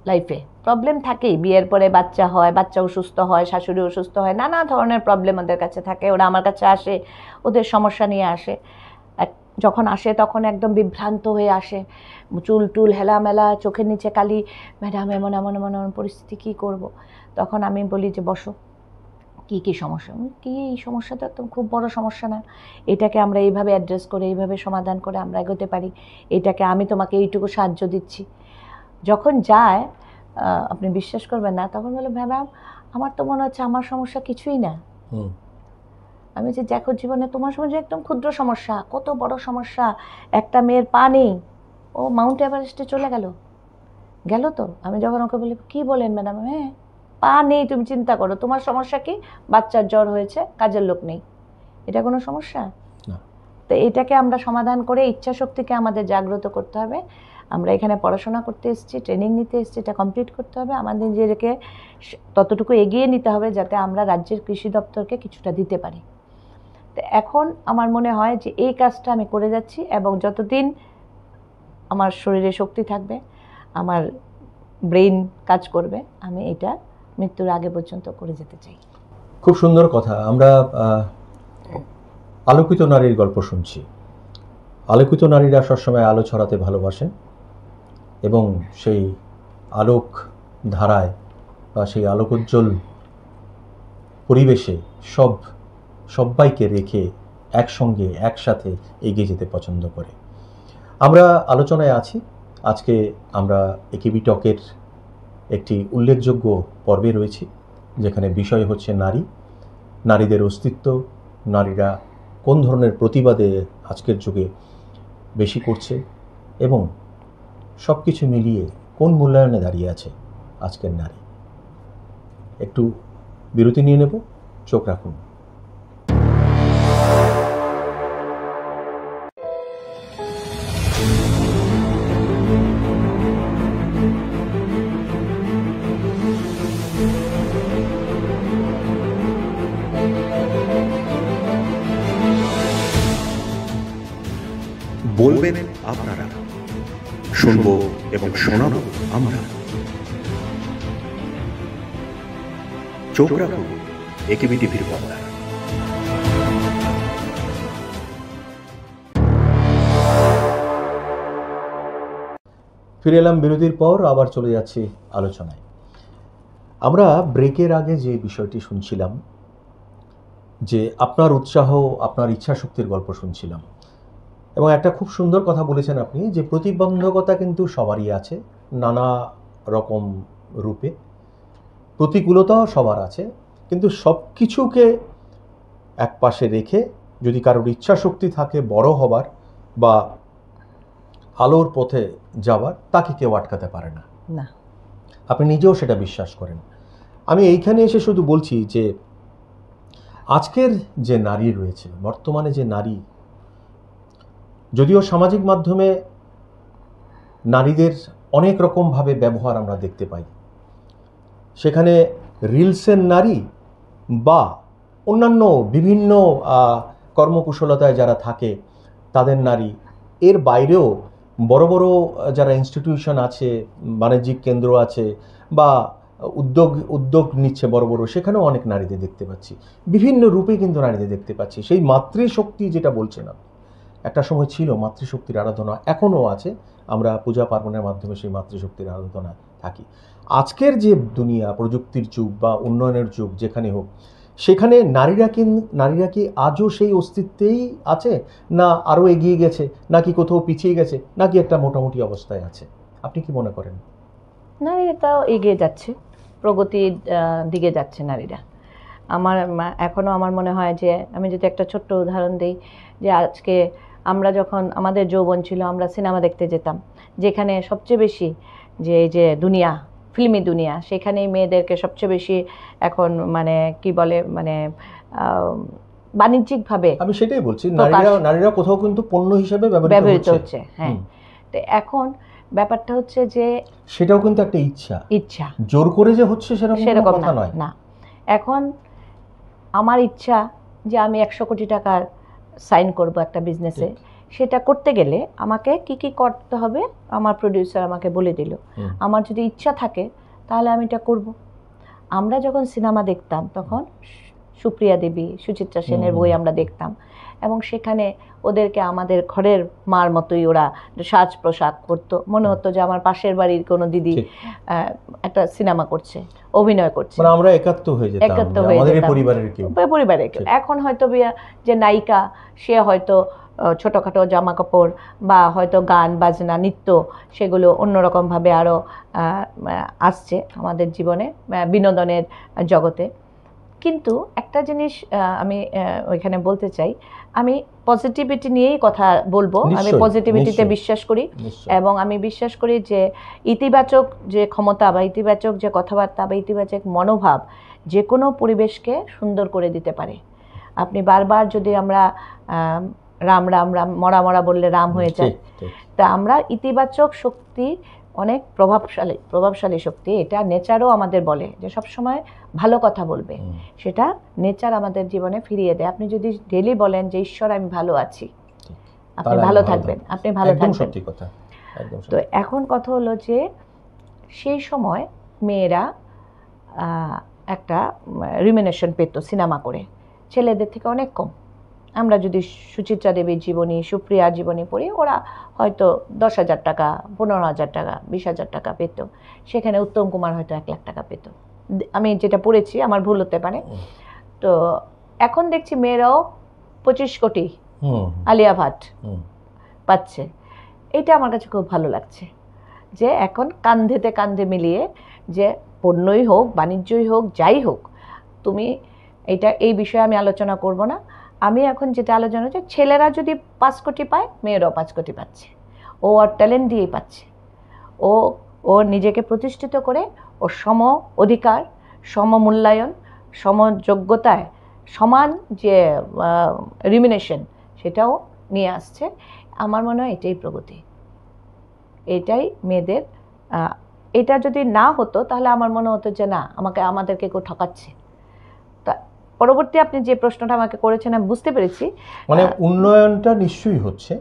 লাইফে প্রবলেম থাকেই। বিয়ের পরে বাচ্চা হয়, বাচ্চা অসুস্থ হয়, শাশুড়ি অসুস্থ হয়, নানা ধরনের প্রবলেম ওদের কাছে থাকে। ওরা আমার কাছে আসে, ওদের সমস্যা নিয়ে আসে। যখন আসে তখন একদম বিভ্রান্ত হয়ে আসে, চুল টুল হেলামেলা, চোখের নিচে কালি, ম্যাডাম এমন এমন এমন এমন পরিস্থিতি, কী করব? তখন আমি বলি যে বসো, কী সমস্যা? কী, এই সমস্যাটা তো খুব বড় সমস্যা না, এটাকে আমরা এইভাবে অ্যাড্রেস করে, এইভাবে সমাধান করে আমরা এগোতে পারি, এটাকে আমি তোমাকে এইটুকু সাহায্য দিচ্ছি। যখন যায়, আপনি বিশ্বাস করবেন না, তখন বলে ম্যাডাম আমার তো মনে হচ্ছে আমার সমস্যা কিছুই না। আমি যে দেখো জীবনে তোমার সমস্যা একদম ক্ষুদ্র সমস্যা, কত বড় সমস্যা, একটা মেয়ের পা নেই, ও মাউন্ট এভারেস্টে চলে গেল তো। আমি যখন ওকে বলি কী বলেন ম্যাডাম, হ্যাঁ পা নেই, তুমি চিন্তা করো তোমার সমস্যা কি, বাচ্চার জ্বর হয়েছে, কাজের লোক নেই, এটা কোনো সমস্যা? তো এটাকে আমরা সমাধান করে ইচ্ছা শক্তিকে আমাদের জাগ্রত করতে হবে। আমরা এখানে পড়াশোনা করতে এসেছি, ট্রেনিং নিতে এসেছি, এটা কমপ্লিট করতে হবে। আমাদের নিজেদেরকে ততটুকু এগিয়ে নিতে হবে যাতে আমরা রাজ্যের কৃষি দপ্তরকে কিছুটা দিতে পারি। তো এখন আমার মনে হয় যে এই কাজটা আমি করে যাচ্ছি, এবং যতদিন আমার শরীরে শক্তি থাকবে, আমার ব্রেইন কাজ করবে, আমি এটা মৃত্যুর আগে পর্যন্ত করে যেতে চাই। খুব সুন্দর কথা। আমরা আলোকিত নারীর গল্প শুনছি। আলোকিত নারীরা সবসময় আলো ছড়াতে ভালোবাসেন এবং সেই আলোক ধারায় বা সেই আলোকোজ্জ্বল পরিবেশে সবাইকে রেখে একসঙ্গে একসাথে এগিয়ে যেতে পছন্দ করে। আমরা আলোচনায় আছি। আজকে আমরা একেবি টকের একটি উল্লেখযোগ্য পর্বে রয়েছি, যেখানে বিষয় হচ্ছে নারী, নারীদের অস্তিত্ব, নারীরা কোন ধরনের প্রতিবাদে আজকের যুগে বেশি করছে এবং সব কিছু মিলিয়ে কোন মূল্যায়নে দাঁড়িয়ে আছে আজকের নারী। একটু বিরতি নিয়ে নেব, চোখ রাখুন। বলবেন আপনারা, শুনবো এবং শোনাবো আমরা। চোখ রাখুন একেবি টিভির পর্দায়। ফিরে এলাম বিরতির পর, আবার চলে যাচ্ছি আলোচনায়। আমরা ব্রেকের আগে যে বিষয়টি শুনছিলাম, যে আপনার উৎসাহ, আপনার ইচ্ছা শক্তির গল্প শুনছিলাম, এবং একটা খুব সুন্দর কথা বলেছেন আপনি, যে প্রতিবন্ধকতা কিন্তু সবারই আছে, নানা রকম রূপে। প্রতিকূলতাও সবার আছে, কিন্তু সব কিছুকে এক পাশে রেখে যদি কারোর ইচ্ছা শক্তি থাকে বড় হবার বা আলোর পথে যাওয়ার, তাকে কেউ আটকাতে পারে না। না, আপনি নিজেও সেটা বিশ্বাস করেন। আমি এইখানে এসে শুধু বলছি যে আজকের যে নারী রয়েছে, বর্তমানে যে নারী, যদিও সামাজিক মাধ্যমে নারীদের অনেক রকমভাবে ব্যবহার আমরা দেখতে পাই, সেখানে রিলসের নারী বা অন্যান্য বিভিন্ন কর্মকুশলতায় যারা থাকে তাদের নারী, এর বাইরেও বড় বড় যারা ইনস্টিটিউশন আছে, বাণিজ্যিক কেন্দ্র আছে বা উদ্যোগ নিচ্ছে বড় বড়, সেখানেও অনেক নারীদের দেখতে পাচ্ছি। বিভিন্ন রূপে কিন্তু নারীদের দেখতে পাচ্ছি। সেই মাতৃশক্তি যেটা বলছেন আপনি, একটা সময় ছিল মাতৃশক্তির আরাধনা, এখনও আছে। আমরা পূজা পার্বণের মাধ্যমে সেই মাতৃশক্তির আরাধনা থাকি। আজকের যে দুনিয়া, প্রযুক্তির যুগ বা উন্নয়নের যুগ যেখানে হোক, সেখানে নারীরা কি আজও সেই অস্তিত্বেই আছে, না আরও এগিয়ে গেছে, নাকি কোথাও পিছিয়ে গেছে, নাকি একটা মোটামুটি অবস্থায় আছে? আপনি কি মনে করেন? নারীরাও এগিয়ে যাচ্ছে, প্রগতির দিকে যাচ্ছে নারীরা। এখনও আমার মনে হয় যে, আমি যদি একটা ছোট্ট উদাহরণ দিই, যে আজকে আমরা যখন আমাদের যৌবন ছিল, আমরা সিনেমা দেখতে যেতাম, যেখানে সবচেয়ে বেশি যে দুনিয়া, ফিল্মি দুনিয়া, সেখানেই মেয়েদেরকে সবচেয়ে বেশি এখন কি বলে বাণিজ্যিকভাবে, আমি সেটাই বলছি, নারীরা কোথাও কিন্তু পণ্য হিসেবে ব্যবহৃত হচ্ছে। হ্যাঁ, তো এখন ব্যাপারটা হচ্ছে যে সেটাও কিন্তু একটা ইচ্ছা, জোর করে যে হচ্ছে সেরকম কথা নয়। না, এখন আমার ইচ্ছা যে আমি 100 কোটি টাকার সাইন করব একটা বিজনেসে, সেটা করতে গেলে আমাকে কি কি করতে হবে আমার প্রোডিউসার আমাকে বলে দিল। আমার যদি ইচ্ছা থাকে তাহলে আমি এটা করব। আমরা যখন সিনেমা দেখতাম তখন সুপ্রিয়া দেবী, সুচিত্রা সেনের বই আমরা দেখতাম, এবং সেখানে ওদেরকে আমাদের ঘরের মার মতোই ওরা সাজ পোশাক করতো, মনে হতো যে আমার পাশের বাড়ির কোনো দিদি একটা সিনেমা করছে, অভিনয় করছে, মানে আমরা একাত্ম হয়ে যেতাম আমাদের পরিবারের কেউ। এখন হয়তো যে নায়িকা, সে হয়তো ছোটোখাটো জামা কাপড় বা হয়তো গান বাজনা নৃত্য, সেগুলো অন্যরকমভাবে আরও আসছে আমাদের জীবনে, বিনোদনের জগতে। কিন্তু একটা জিনিস আমি ওইখানে বলতে চাই, আমি পজিটিভিটি নিয়েই কথা বলবো। আমি পজিটিভিটিতে বিশ্বাস করি, এবং আমি বিশ্বাস করি যে ইতিবাচক যে ক্ষমতা বা ইতিবাচক যে কথাবার্তা বা ইতিবাচক মনোভাব যে কোনো পরিবেশকে সুন্দর করে দিতে পারে। আপনি বারবার যদি আমরা রাম রাম রাম মরা মরা বললে রাম হয়ে যায়, তা আমরা ইতিবাচক শক্তি অনেক প্রভাবশালী শক্তি, এটা নেচারও আমাদের বলে যে সবসময় ভালো কথা বলবে, সেটা নেচার আমাদের জীবনে ফিরিয়ে দেয়। আপনি যদি ডেলি বলেন যে ঈশ্বর আমি ভালো আছি, আপনি ভালো থাকবেন, আপনি ভালো থাকবেন। তো এখন কথা হলো যে সেই সময় মেয়েরা একটা রিমিনেশন পেত সিনেমা করে, ছেলেদের থেকে অনেক কম। আমরা যদি সুচিত্রা দেবীর জীবনী, সুপ্রিয়ার জীবনী পড়ি, ওরা হয়তো 10,000 টাকা, 15,000 টাকা, 20,000 টাকা পেত। সেখানে উত্তম কুমার হয়তো 1 লাখ টাকা পেত। আমি যেটা পড়েছি, আমার ভুল হতে পারে। তো এখন দেখছি মেয়েরাও 25 কোটি আলিয়া ভাট পাচ্ছে। এটা আমার কাছে খুব ভালো লাগছে যে এখন কাঁধেতে কাঁধে মিলিয়ে, যে পণ্যই হোক, বাণিজ্যই হোক, যাই হোক, তুমি এই বিষয়ে আমি আলোচনা করব না। আমি এখন যেটা আলোচনা হচ্ছে, ছেলেরা যদি 5 কোটি পায়, মেয়েরাও 5 কোটি পাচ্ছে। ও আর ট্যালেন্ট দিয়েই পাচ্ছে। ও নিজেকে প্রতিষ্ঠিত করে, ও সম অধিকার, সম মূল্যায়ন, সমযোগ্যতায় সমান যে রিমিনেশন, সেটাও নিয়ে আসছে। আমার মনে হয় এটাই প্রগতি, এটাই মেয়েদের। এটা যদি না হতো তাহলে আমার মনে হতো যে না, আমাদেরকে কেউ ঠকাচ্ছে। তা পরবর্তী আপনি যে প্রশ্নটা আমাকে করেছেন, আমি বুঝতে পেরেছি, মানে উন্নয়নটা নিশ্চয়ই হচ্ছে।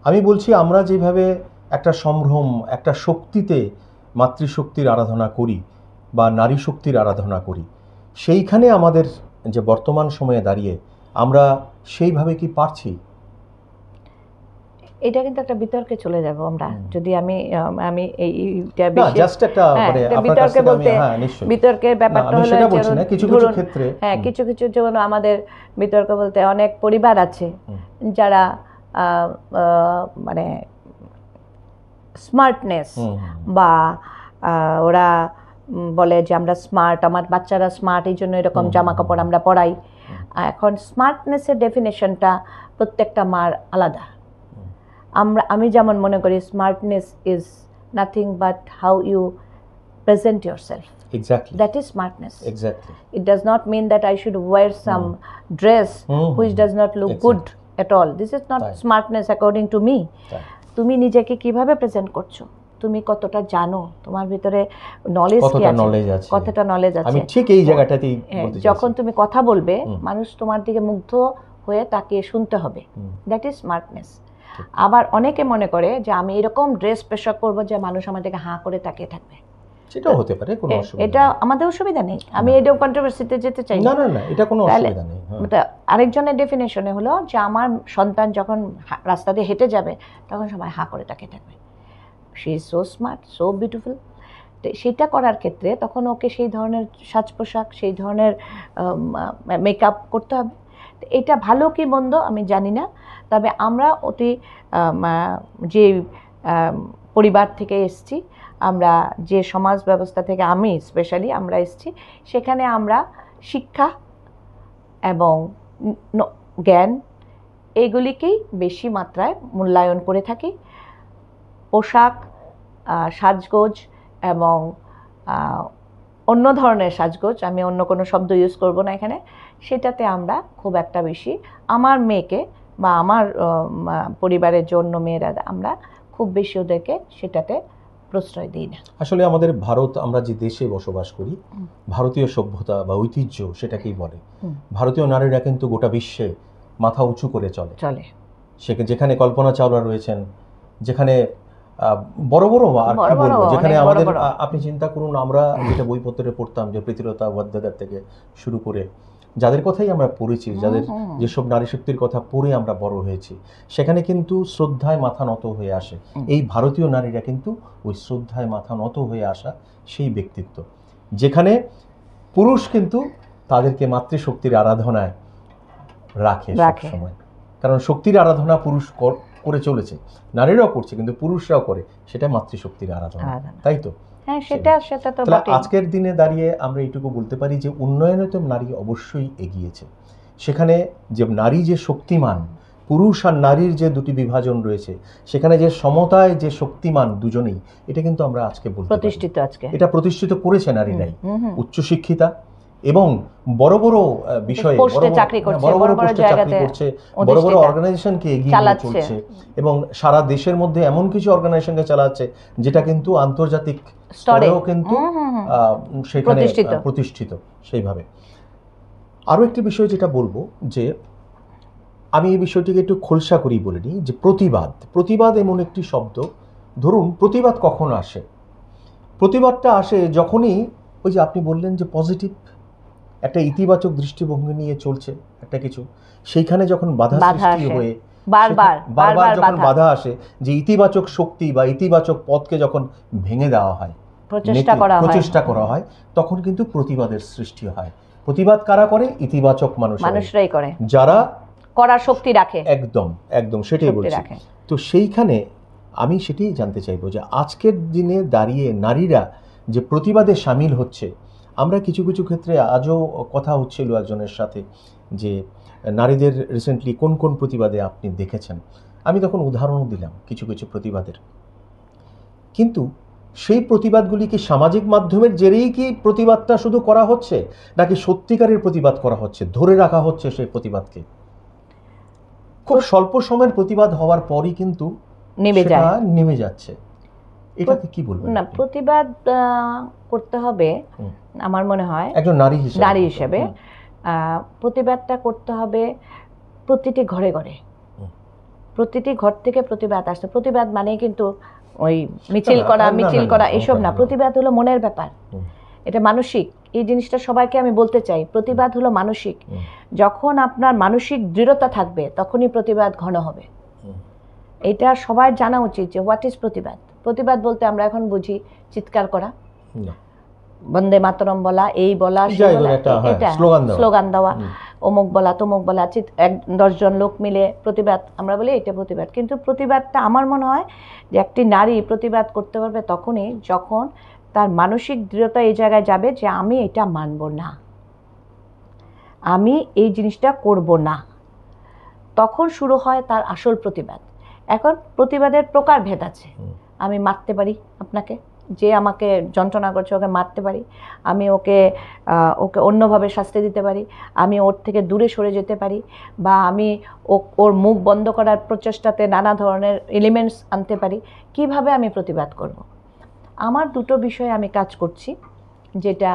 আমি বলছি, আমরা যেভাবে একটা সম্ভ্রম, একটা শক্তিতে মাতৃশক্তির আরাধনা করি বা নারী শক্তির আরাধনা করি, সেইখানে আমাদের যে বর্তমান সময়ে দাঁড়িয়ে আমরা সেইভাবে কি পারছি? এটা কিন্তু একটা বিতর্কে চলে যাব আমরা, যদি আমি বিতর্কের ব্যাপারটা হলো কিছু কিছু যেমন আমাদের বিতর্ক বলতে অনেক পরিবার আছে যারা মানে স্মার্টনেস বা ওরা বলে যে আমরা স্মার্ট, আমার বাচ্চারা স্মার্ট, এই জন্য এরকম জামা কাপড় আমরা পরাই। এখন স্মার্টনেসের ডেফিনেশনটা প্রত্যেকটা মার আলাদা। আমি যেমন মনে করি smartness is nothing but how you present yourself. Exactly. That is smartness. Exactly. It does not mean that I should wear some dress which does not look good at all. This is not smartness according to me. তুমি নিজেকে কিভাবে present করছো, তুমি কতটা জানো, তোমার ভিতরে knowledge কি আছে, কতটা নলেজ আছে। আমি ঠিক এই জায়গাটাতেই বলতে চাই, যখন তুমি কথা বলবে, মানুষ তোমার দিকে মুগ্ধ হয়ে তাকিয়ে শুনতে হবে। That is smartness. আবার অনেকে মনে করে যে আমি এরকম ড্রেস পোশাক করবো যে মানুষ আমার দিকে হাঁ করে তাকিয়ে থাকবে, সেটাও হতে পারে, কোনো অসুবিধা এটা আমাদের অসুবিধা নেই। আমি এটাও কন্ট্রোভার্সিতে যেতে চাই না, এটা কোনো অসুবিধা নেই। আরেকজনের ডেফিনেশনে হলো যে আমার সন্তান যখন রাস্তা দিয়ে হেঁটে যাবে তখন সবাই হাঁ করে তাকিয়ে থাকবে, she is so smart, so beautiful. তো সেটা করার ক্ষেত্রে তখন ওকে সেই ধরনের সাজ পোশাক, সেই ধরনের মেকআপ করতে হবে। এটা ভালো কি মন্দ আমি জানি না, তবে আমরা যে পরিবার থেকে এসেছি, আমরা যে সমাজ ব্যবস্থা থেকে, আমি স্পেশালি আমরা এসেছি, সেখানে আমরা শিক্ষা এবং জ্ঞান এগুলিকেই বেশি মাত্রায় মূল্যায়ন করে থাকি। পোশাক, সাজগোজ এবং অন্য ধরনের সাজগোজ, আমি অন্য কোনো শব্দ ইউজ করব না এখানে, সেটাতে আমরা খুব একটা বেশি, আমার মেয়েকে বা আমার পরিবারের জন্য মেয়েরা, আমরা খুব বেশি ওদেরকে সেটাতে প্রশ্রয় দিই না। আসলে আমাদের ভারত, আমরা যে দেশে বসবাস করি, ভারতীয় সভ্যতা বা ঐতিহ্য সেটাকেই বলে। ভারতীয় নারীরা কিন্তু গোটা বিশ্বে মাথা উঁচু করে চলে। যেখানে কল্পনা চাওলা রয়েছেন, যেখানে বড় বড় আর কি বলবো, যেখানে আমাদের, আপনি চিন্তা করুন, আমরা যেটা বইপত্রে পড়তাম যে প্রীতিলতা ওয়াদ্দেদার থেকে শুরু করে যাদের কথাই আমরা পড়েছি, যাদের যেসব নারী শক্তির কথা পড়ে আমরা বড় হয়েছি, সেখানে কিন্তু শ্রদ্ধায় মাথা নত হয়ে আসে। এই ভারতীয় নারীরা কিন্তু ওই শ্রদ্ধায় মাথা নত হয়ে আসা সেই ব্যক্তিত্ব, যেখানে পুরুষ কিন্তু তাদেরকে মাতৃশক্তির আরাধনায় রাখে সবসময়। কারণ শক্তির আরাধনা পুরুষ করে চলেছে, নারীরাও করছে, কিন্তু পুরুষরাও করে, সেটা মাতৃশক্তির আরাধনা, তাই তো? আজকের দিনে দাঁড়িয়ে আমরা এইটুকু বলতে পারি যে উন্নয়নে তো নারী অবশ্যই এগিয়েছে। সেখানে যে নারী যে শক্তিমান, পুরুষ আর নারীর যে দুটি বিভাজন রয়েছে, সেখানে যে সমতায় যে শক্তিমান দুজনেই, এটা কিন্তু আমরা আজকে বলতে প্রতিষ্ঠিত, আজকে এটা প্রতিষ্ঠিত করেছে নারীরাই। উচ্চশিক্ষিতা এবং বড় বড় বিষয়ে বড় বড় পোস্টে চাকরি করছে, বড় বড় অর্গানাইজেশনকে এগিয়ে নিয়ে চলছে, এবং সারা দেশের মধ্যে এমন কিছু অর্গানাইজেশনকে চালাচ্ছে যেটা কিন্তু আন্তর্জাতিক স্তরেও কিন্তু সেখানে প্রতিষ্ঠিত। সেইভাবে আরও একটি বিষয় যেটা বলবো, যে আমি এই বিষয়টিকে একটু খোলসা করি বলে নিই, যে প্রতিবাদ এমন একটি শব্দ। ধরুন, প্রতিবাদ কখন আসে? প্রতিবাদটা আসে যখনই ওই যে আপনি বললেন যে পজিটিভ একটা ইতিবাচক দৃষ্টিভঙ্গি নিয়ে চলছে একটা কিছু, সেইখানে যখন বাধা বাধা সৃষ্টি আসে। হয়ে বারবার বারবার যখন বাধা। বাধা আসে, যে ইতিবাচক শক্তি বা ইতিবাচক পথকে যখন ভেঙে দেওয়া হয়, প্রচেষ্টা করা হয়, তখন কিন্তু প্রতিবাদের সৃষ্টি হয়। প্রতিবাদ কারা করে? ইতিবাচক মানুষরাই করে, যারা করার শক্তি রাখে। একদম একদম সেটাই বলছি। তো সেইখানে আমি সেটাই জানতে চাইবো যে আজকের দিনে দাঁড়িয়ে নারীরা যে প্রতিবাদে সামিল হচ্ছে, আমরা কিছু কিছু ক্ষেত্রে আজও কথা হচ্ছিল একজনের সাথে যে নারীদের রিসেন্টলি কোন কোন প্রতিবাদে আপনি দেখেছেন। আমি তখন উদাহরণও দিলাম কিছু কিছু প্রতিবাদের, কিন্তু সেই প্রতিবাদগুলি কি সামাজিক মাধ্যমের জেরেই কি প্রতিবাদটা শুধু করা হচ্ছে, নাকি সত্যিকারের প্রতিবাদ করা হচ্ছে, ধরে রাখা হচ্ছে সেই প্রতিবাদকে? খুব স্বল্প সময়ের প্রতিবাদ হওয়ার পরই কিন্তু নেমে যাচ্ছে। এটাকে কি বলবেন? না, প্রতিবাদ করতে হবে আমার মনে হয় একজন নারী হিসেবে প্রতিবাদটা করতে হবে প্রতিটি ঘরে ঘরে, প্রতিটি ঘর থেকে প্রতিবাদ আসছে। প্রতিবাদ মানে কিন্তু ওই মিছিল করা এসব না। প্রতিবাদ হলো মনের ব্যাপার, এটা মানসিক। এই জিনিসটা সবাইকে আমি বলতে চাই, প্রতিবাদ হলো মানসিক। যখন আপনার মানসিক দৃঢ়তা থাকবে তখনই প্রতিবাদ ঘন হবে। এটা সবাই জানা উচিত যে হোয়াট ইজ প্রতিবাদ। প্রতিবাদ বলতে আমরা এখন বুঝি চিৎকার করা, বন্দে মাতরম বলা, এই বলা, এটা স্লোগান দেওয়া, অমুক বলা তমুক বলা, 10 জন লোক মিলে প্রতিবাদ আমরা বলি এটা প্রতিবাদ। কিন্তু প্রতিবাদটা আমার মনে হয় যে একটি নারী প্রতিবাদ করতে পারবে তখনই যখন তার মানসিক দৃঢ়তা এই জায়গায় যাবে যে আমি এটা মানব না, আমি এই জিনিসটা করব না, তখন শুরু হয় তার আসল প্রতিবাদ। এখন প্রতিবাদের প্রকারভেদ আছে। আমি মারতে পারি আপনাকে, যে আমাকে যন্ত্রণা করছে ওকে মারতে পারি, আমি ওকে অন্যভাবে শাস্তি দিতে পারি, আমি ওর থেকে দূরে সরে যেতে পারি, বা আমি ওর মুখ বন্ধ করার প্রচেষ্টাতে নানা ধরনের এলিমেন্টস আনতে পারি। কিভাবে আমি প্রতিবাদ করব? আমার দুটো বিষয়ে আমি কাজ করছি, যেটা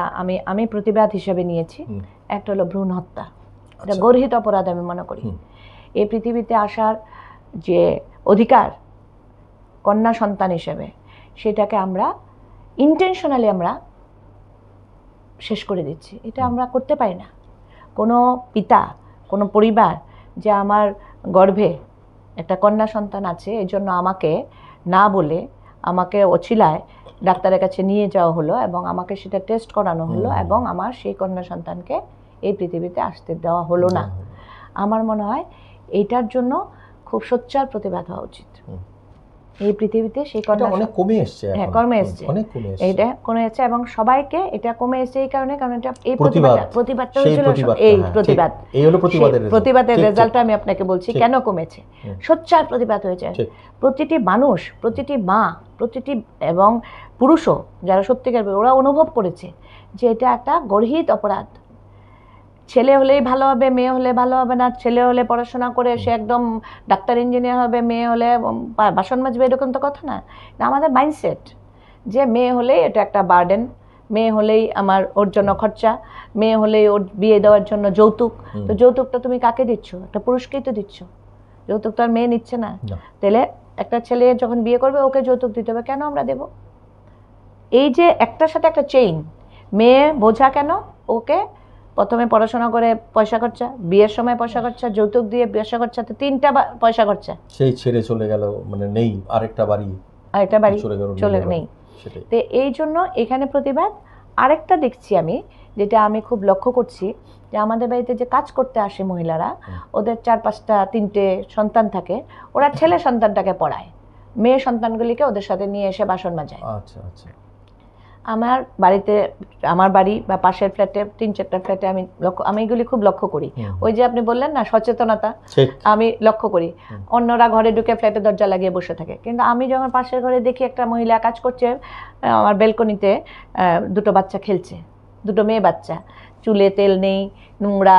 আমি প্রতিবাদ হিসেবে নিয়েছি। একটা হলো ভ্রূণ হত্যা, এটা গর্হিত অপরাধ আমি মনে করি। এই পৃথিবীতে আসার যে অধিকার কন্যা সন্তান হিসেবে, সেটাকে আমরা ইন্টেনশনালি আমরা শেষ করে দিচ্ছি। এটা আমরা করতে পারি না। কোনো পিতা, কোনো পরিবার যে আমার গর্ভে একটা কন্যা সন্তান আছে, এই জন্য আমাকে না বলে আমাকে অছিলায় ডাক্তারের কাছে নিয়ে যাওয়া হলো এবং আমাকে সেটা টেস্ট করানো হলো এবং আমার সেই কন্যা সন্তানকে এই পৃথিবীতে আসতে দেওয়া হলো না। আমার মনে হয় এইটার জন্য খুব সোচ্চার প্রতিবাদ হওয়া উচিত। এই পৃথিবীতে সেই কন্যা অনেক কমে এসছে, এটা কমে এসছে এবং সবাইকে এটা কমে এসছে এই কারণে, কারণ এটা এই প্রতিবাদটা হয়েছিল, এই প্রতিবাদের রেজাল্টটা আমি আপনাকে বলছি কেন কমেছে। সোচ্চার প্রতিবাদ হয়েছে। প্রতিটি মানুষ, প্রতিটি মা, প্রতিটি এবং পুরুষও যারা সত্যিকার ওরা অনুভব করেছে যে এটা একটা গর্হিত অপরাধ। ছেলে হলেই ভালো হবে, মেয়ে হলে ভালো হবে না। ছেলে হলে পড়াশোনা করে সে একদম ডাক্তার ইঞ্জিনিয়ার হবে, মেয়ে হলে বাসন মাজবে, এরকম তো কথা না। আমাদের মাইন্ডসেট যে মেয়ে হলেই এটা একটা বার্ডেন, মেয়ে হলেই আমার ওর জন্য খরচা, মেয়ে হলেই ওর বিয়ে দেওয়ার জন্য যৌতুক। তো যৌতুকটা তুমি কাকে দিচ্ছ? একটা পুরুষকেই তো দিচ্ছ। যৌতুক তো আর মেয়ে নিচ্ছে না। তাহলে একটা ছেলে যখন বিয়ে করবে ওকে যৌতুক দিতে হবে, কেন আমরা দেব? এই যে একটার সাথে একটা চেইন। মেয়ে বোঝা কেন? ওকে প্রথমে পড়াশোনা করে পয়সা খরচা, বিয়ের সময় পয়সা খরচা, যৌতুক দিয়ে পয়সা খরচা, তো 3টা পয়সা খরচা। সেই ছেড়ে চলে গেল, মানে নেই আরেকটা বাড়ি চলে নেই। তো এই জন্য এখানে প্রতিবাদ। আরেকটা দেখছি আমি, যেটা আমি খুব লক্ষ্য করছি, যে আমাদের বাড়িতে যে কাজ করতে আসে মহিলারা, ওদের 4-5টা 3টে সন্তান থাকে, ওরা ছেলে সন্তানটাকে পড়ায়, মেয়ে সন্তানগুলিকে ওদের সাথে নিয়ে এসে বাসন মাজায়। আচ্ছা আচ্ছা। আমার বাড়িতে, আমার বাড়ি বা পাশের ফ্ল্যাটে 3-4টা ফ্ল্যাটে আমি এগুলি খুব লক্ষ্য করি। ওই যে আপনি বললেন না সচেতনতা, আমি লক্ষ্য করি। অন্যরা ঘরে ঢুকে ফ্ল্যাটে দরজা লাগিয়ে বসে থাকে, কিন্তু আমি যখন পাশের ঘরে দেখি একটা মহিলা কাজ করছে, আমার বেলকনিতে 2টো বাচ্চা খেলছে, 2টো মেয়ে বাচ্চা, চুলে তেল নেই, নোংরা।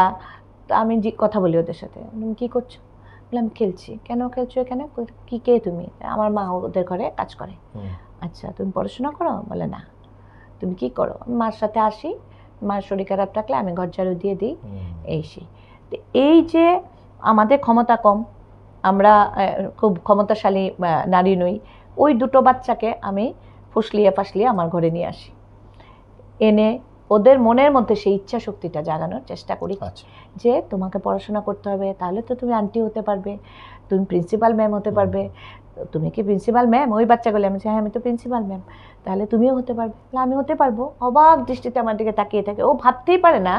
তো আমি কথা বলি ওদের সাথে, কি করছো? বললাম খেলছি। কেন খেলছো এখানে? কি কে তুমি? আমার মা ওদের ঘরে কাজ করে। আচ্ছা, তুমি পড়াশোনা করো? বলে না। তুমি কি করো? মার সাথে আসি, মার শরীর খারাপ থাকলে আমি ঘর ঝাড়ু দিয়ে দিই, এই সেই। এই যে আমাদের ক্ষমতা কম, আমরা খুব ক্ষমতাশালী নারী নই, ওই 2টো বাচ্চাকে আমি ফুসলিয়ে ফাসলিয়ে আমার ঘরে নিয়ে আসি, এনে ওদের মনের মধ্যে সেই ইচ্ছা শক্তিটা জাগানোর চেষ্টা করি আচ্ছা যে তোমাকে পড়াশোনা করতে হবে, তাহলে তো তুমি আন্টি হতে পারবে, তুমি প্রিন্সিপাল ম্যাম হতে পারবে। তুমি কি প্রিন্সিপাল ম্যাম? ওই বাচ্চাগুলো আমি হ্যাঁ আমি তো প্রিন্সিপাল ম্যাম, তাহলে তুমিও হতে পারবে। তাহলে আমি হতে পারবো। অবাক দৃষ্টিতে আমার দিকে তাকিয়ে থাকে। ও ভাবতেই পারে না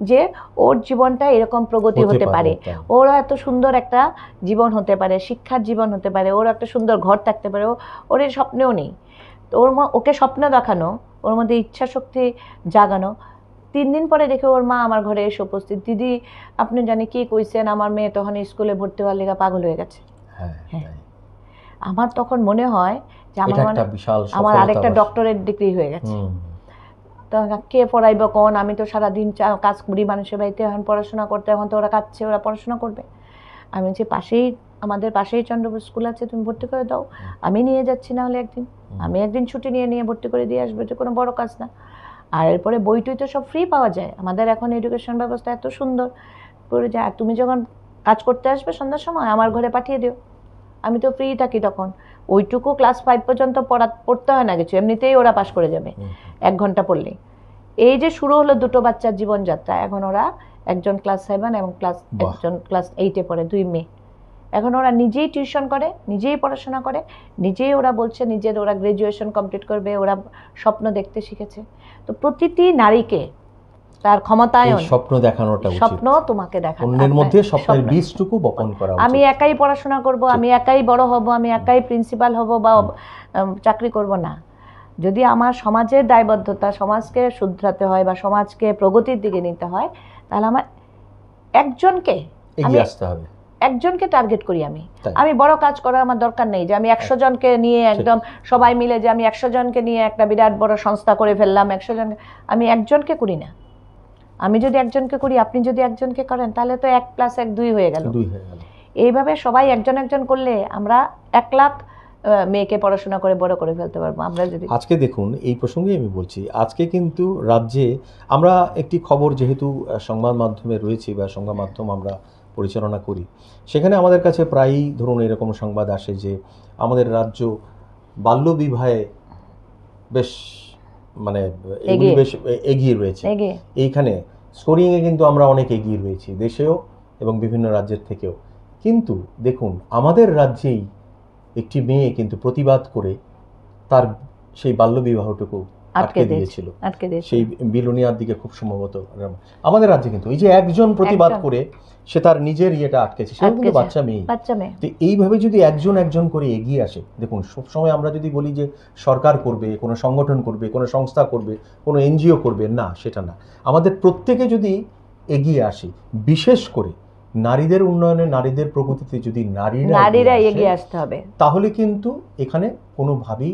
যে ওর জীবনটা এরকম প্রগতি হতে পারে, ওরও এত সুন্দর একটা জীবন হতে পারে, শিক্ষার জীবন হতে পারে, ওর একটা সুন্দর ঘর থাকতে পারে। ওর এই স্বপ্নেও নেই। তো ওকে স্বপ্ন দেখানো, ওর মধ্যে ইচ্ছা শক্তি জাগানো। 3 দিন পরে দেখে ওর মা আমার ঘরে এসে উপস্থিত, দিদি আপনি জানি কি কইছেন, আমার মেয়ে তখন স্কুলে ভর্তি হওয়ার লেগা পাগল হয়ে গেছে। হ্যাঁ, আমার তখন মনে হয় যে আমার আরেকটা ডক্টরেট ডিগ্রি হয়ে গেছে। তো কে পড়াইব কোন, আমি তো সারাদিন কাজ করি মানুষের বাড়িতে, এখন পড়াশোনা করতে, এখন তো ওরা কাঁদছে, ওরা পড়াশোনা করবে। আমি যে আমাদের পাশেই চন্দ্রপুর স্কুল আছে, তুমি ভর্তি করে দাও, আমি নিয়ে যাচ্ছি, না হলে একদিন আমি একদিন ছুটি নিয়ে ভর্তি করে দিয়ে আসবো, এটা কোনো বড় কাজ না। আর এরপরে বই টই তো সব ফ্রি পাওয়া যায়, আমাদের এখন এডুকেশন ব্যবস্থা এত সুন্দর করে যায়। আর তুমি যখন কাজ করতে আসবে সন্ধ্যার সময় আমার ঘরে পাঠিয়ে দিও, আমি তো ফ্রি থাকি তখন। ওইটুকু ক্লাস 5 পর্যন্ত পড়তে হয় না কিছু, এমনিতেই ওরা পাশ করে যাবে 1 ঘন্টা পড়লেই। এই যে শুরু হলো দুটো বাচ্চার জীবনযাত্রা, এখন ওরা একজন ক্লাস 7 এবং একজন ক্লাস 8-এ পড়ে, 2 মেয়ে। এখন ওরা নিজেই টিউশন করে, নিজেই পড়াশোনা করে, নিজেই ওরা বলছে ওরা গ্রাজুয়েশন কমপ্লিট করবে, ওরা স্বপ্ন দেখতে শিখেছে। তো প্রতিটি নারীকে তার ক্ষমতায়ন, স্বপ্ন দেখানোটা উচিত, স্বপ্ন তোমাকে দেখানো, অন্যের মধ্যে স্বপ্নের বীজটুকু বপন করা উচিত। আমি একাই পড়াশোনা করব, আমি একাই বড় হব, আমি একাই প্রিন্সিপাল হব বা চাকরি করব না। যদি আমার সমাজের দায়বদ্ধতা, সমাজকে শুধরাতে হয় বা সমাজকে প্রগতির দিকে নিতে হয়, তাহলে আমার একজনকে এগিয়ে আসতে হবে, একজনকে টার্গেট করি। আমি বড় কাজ করার আমার দরকার নেই যে আমি 100 জনকে নিয়ে একদম সবাই মিলে যে আমি 100 জনকে নিয়ে একটা বিরাট বড় সংস্থা করে ফেললাম। 100 জন, আমি একজনকে করি না। আমি যদি একজনকে করি, আপনি যদি একজনকে করেন, তাহলে তো 1 + 1 2 হয়ে গেল। এইভাবে সবাই একজন একজন করলে আমরা 1 লাখ মেয়েকে পড়াশোনা করে বড় করে ফেলতে পারবো। আমরা যদি আজকে দেখুন, এই প্রসঙ্গে আমি বলছি, আজকে কিন্তু রাজ্যে আমরা একটি খবর, যেহেতু সংবাদ মাধ্যমে রয়েছি বা সংবাদ মাধ্যম আমরা পরিচালনা করি, সেখানে আমাদের কাছে প্রায়ই ধরুন এরকম সংবাদ আসে যে আমাদের রাজ্য বাল্যবিবাহে বেশ বেশ এগিয়ে রয়েছে। এইখানে স্কোরিংয়ে কিন্তু আমরা অনেক এগিয়ে রয়েছি, দেশেও এবং বিভিন্ন রাজ্যের থেকেও। কিন্তু দেখুন, আমাদের রাজ্যেই একটি মেয়ে কিন্তু প্রতিবাদ করে তার সেই বাল্যবিবাহটুকু আটকে দিয়েছিল। সেই বিলোনিয়ার দিকে খুব সম্ভবত আমাদের রাজ্যে কিন্তু এই যে একজন প্রতিবাদ করে সে তার নিজের ইয়েটা আটকেছে, সেটা কিন্তু বাচ্চা মেয়ে। তো এইভাবে যদি একজন একজন করে এগিয়ে আসে, দেখুন সবসময় আমরা যদি বলি যে সরকার করবে, কোনো সংগঠন করবে, কোনো সংস্থা করবে, কোনো এনজিও করবে, না, সেটা না। আমাদের প্রত্যেকে যদি এগিয়ে আসি, বিশেষ করে নারীদের উন্নয়নে, নারীদের প্রগতিতে যদি নারীরা এগিয়ে আসতে হবে, তাহলে কিন্তু এখানে কোনোভাবেই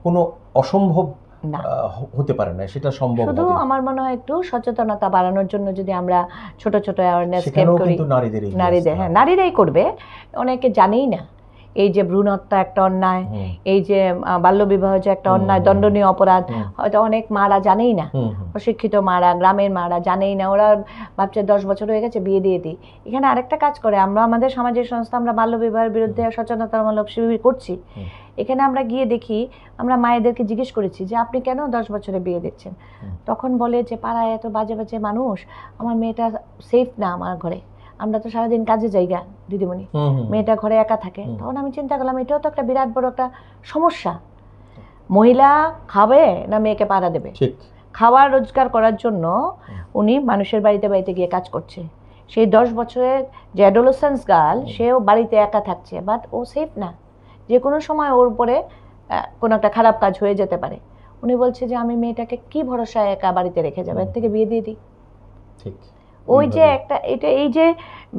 কোনো অসম্ভব হতে পারে না, সেটা সম্ভব হবে। শুধু আমার মনে হয় একটু সচেতনতা বাড়ানোর জন্য যদি আমরা ছোট ছোট অ্যাওয়ারনেস ক্যাম্প করি, নারীরাই করবে। অনেকে জানেই না এই যে ভ্রূণ হত্যা একটা অন্যায়, এই যে বাল্যবিবাহ যে একটা অন্যায়, দণ্ডনীয় অপরাধ, হয়তো অনেক মারা জানেই না, অশিক্ষিত মারা, গ্রামের মারা জানেই না। ওরা ভাবছে 10 বছর হয়ে গেছে, বিয়ে দিয়ে দিই। এখানে আরেকটা কাজ করে, আমরা আমাদের সামাজিক সংস্থা, আমরা বাল্যবিবাহের বিরুদ্ধে সচেতনতামূলক শিবির করছি। এখানে আমরা গিয়ে দেখি, আমরা মায়েদেরকে জিজ্ঞেস করেছি যে আপনি কেন 10 বছরে বিয়ে দিচ্ছেন? তখন বলে যে পাড়ায় এত বাজে বাজে মানুষ, আমার মেয়েটা সেফ না আমার ঘরে, আমরা তো সারাদিন কাজে জায়গা দিদিমণি, মেয়েটা ঘরে একা থাকে। তখন আমি চিন্তা করলাম, এটাও তো একটা বিরাট বড় একটা সমস্যা। মহিলা খাবে না মেয়েকে পাড়া দেবে? খাওয়ার রোজগার করার জন্য উনি মানুষের বাড়িতে বাড়িতে গিয়ে কাজ করছে। সেই 10 বছরের যে অ্যাডোলেসেন্স গার্ল, সেও বাড়িতে একা থাকছে, বাট ও সেফ না, যে কোনো সময় ওর উপরে কোনো একটা খারাপ কাজ হয়ে যেতে পারে। উনি বলছে যে আমি মেয়েটাকে কি ভরসায় একা বাড়িতে রেখে যাবো, এর থেকে বিয়ে দিয়ে দিই। ওই যে একটা, এটা এই যে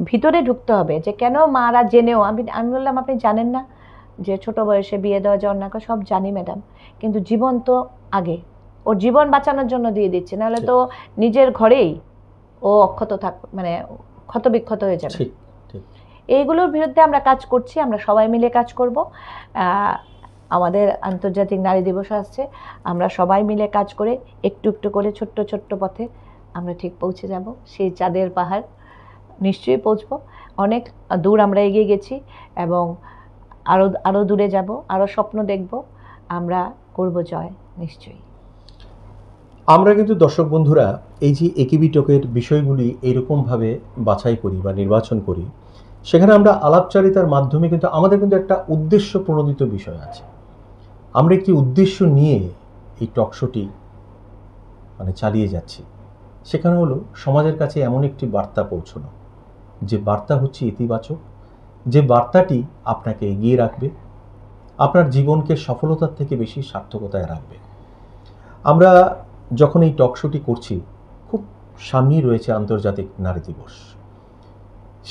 ভিতরে ঢুকতে হবে যে কেন মারা জেনেও, আমি বললাম আপনি জানেন না যে ছোট বয়সে বিয়ে দেওয়া যায় অন্যায়? সব জানি ম্যাডাম, কিন্তু জীবন তো আগে, ওর জীবন বাঁচানোর জন্য দিয়ে দিচ্ছে, নাহলে তো নিজের ঘরেই ও অক্ষত ক্ষত বিক্ষত হয়ে যাবে। এইগুলোর বিরুদ্ধে আমরা কাজ করছি, আমরা সবাই মিলে কাজ করব। আমাদের আন্তর্জাতিক নারী দিবস আসছে, আমরা সবাই মিলে কাজ করে একটু একটু করে ছোট্ট ছোট্ট পথে আমরা ঠিক পৌঁছে যাব সেই চাঁদের পাহাড়। নিশ্চয়ই পৌঁছবো, অনেক দূর আমরা এগিয়ে গেছি এবং আরও দূরে যাব, আরও স্বপ্ন দেখব, আমরা করব জয় নিশ্চয়ই। আমরা কিন্তু দর্শক বন্ধুরা এই যে একিবি টকের বিষয়গুলি এইরকমভাবে বাছাই করি বা নির্বাচন করি, সেখানে আমরা আলাপচারিতার মাধ্যমে কিন্তু আমাদের কিন্তু একটা উদ্দেশ্য প্রণোদিত বিষয় আছে। আমরা একটি উদ্দেশ্য নিয়ে এই টক শোটি চালিয়ে যাচ্ছি। সেখানে হলো সমাজের কাছে এমন একটি বার্তা পৌঁছানো, যে বার্তা হচ্ছে ইতিবাচক, যে বার্তাটি আপনাকে এগিয়ে রাখবে, আপনার জীবনকে সফলতার থেকে বেশি সার্থকতায় রাখবে। আমরা যখন এই টক শোটি করছি, খুব সামনেই রয়েছে আন্তর্জাতিক নারী দিবস।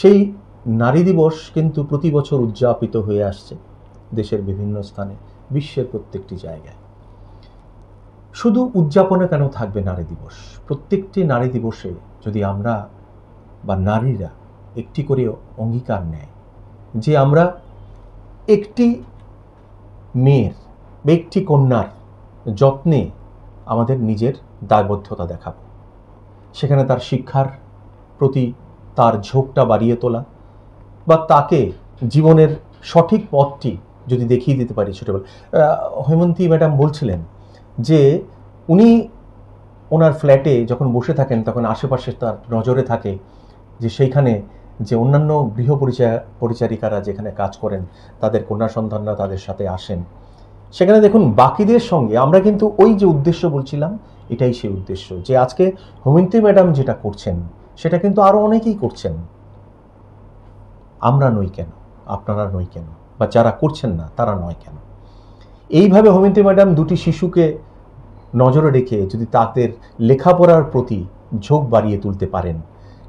সেই নারী দিবস কিন্তু প্রতি বছর উদযাপিত হয়ে আসছে দেশের বিভিন্ন স্থানে, বিশ্বের প্রত্যেকটি জায়গায়। শুধু উদযাপনে কেন থাকবে নারী দিবস? প্রত্যেকটি নারী দিবসে যদি আমরা বা নারীরা একটি করে অঙ্গীকার নেয় যে আমরা একটি মেয়ের বা একটি কন্যার যত্নে আমাদের নিজের দায়বদ্ধতা দেখাব, সেখানে তার শিক্ষার প্রতি তার ঝোঁকটা বাড়িয়ে তোলা, বা তাকে জীবনের সঠিক পথটি যদি দেখিয়ে দিতে পারি ছোটবেলা। হৈমন্তী ম্যাডাম বলছিলেন যে উনি ওনার ফ্ল্যাটে যখন বসে থাকেন তখন আশেপাশে তার নজরে থাকে যে সেইখানে যে অন্যান্য গৃহ পরিচারিকারা যেখানে কাজ করেন, তাদের কন্যা সন্তানরা তাদের সাথে আসেন। সেখানে দেখুন বাকিদের সঙ্গে আমরা কিন্তু ওই যে উদ্দেশ্য বলছিলাম, এটাই সেই উদ্দেশ্য, যে আজকে হৈমন্তী ম্যাডাম যেটা করছেন সেটা কিন্তু আরও অনেকেই করছেন। আমরা নই কেন, আপনারা নই কেন, বা যারা করছেন না তারা নয় কেন? এইভাবে হৈমন্তী ম্যাডাম দুটি শিশুকে নজরে রেখে যদি তাদের লেখাপড়ার প্রতি ঝোঁক বাড়িয়ে তুলতে পারেন,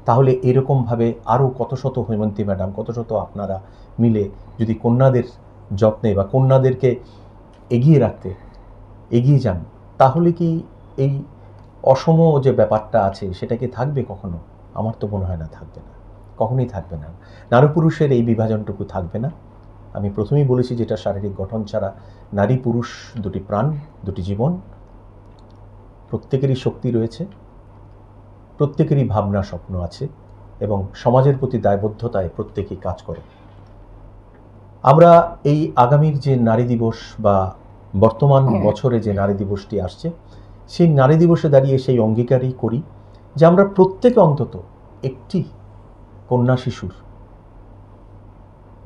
তাহলে এরকমভাবে আরও কত শত হৈমন্তী ম্যাডাম, কত শত আপনারা মিলে যদি কন্যাদের যত্নে বা কন্যাদেরকে এগিয়ে রাখতে এগিয়ে যান, তাহলে কি এই অসম যে ব্যাপারটা আছে সেটা কি থাকবে কখনো? আমার তো মনে হয় না থাকবে না, কখনোই থাকবে না। নারী পুরুষের এই বিভাজনটুকু থাকবে না। আমি প্রথমেই বলেছি যেটা শারীরিক গঠন ছাড়া নারী পুরুষ দুটি প্রাণ, দুটি জীবন, প্রত্যেকেরই শক্তি রয়েছে, প্রত্যেকেরই ভাবনা স্বপ্ন আছে, এবং সমাজের প্রতি দায়বদ্ধতায় প্রত্যেকেই কাজ করে। আমরা এই আগামীর যে নারী দিবস বা বর্তমান বছরে যে নারী দিবসটি আসছে, সেই নারী দিবসে দাঁড়িয়ে সেই অঙ্গীকারই করি যে আমরা প্রত্যেকে অন্তত একটি কন্যা শিশুর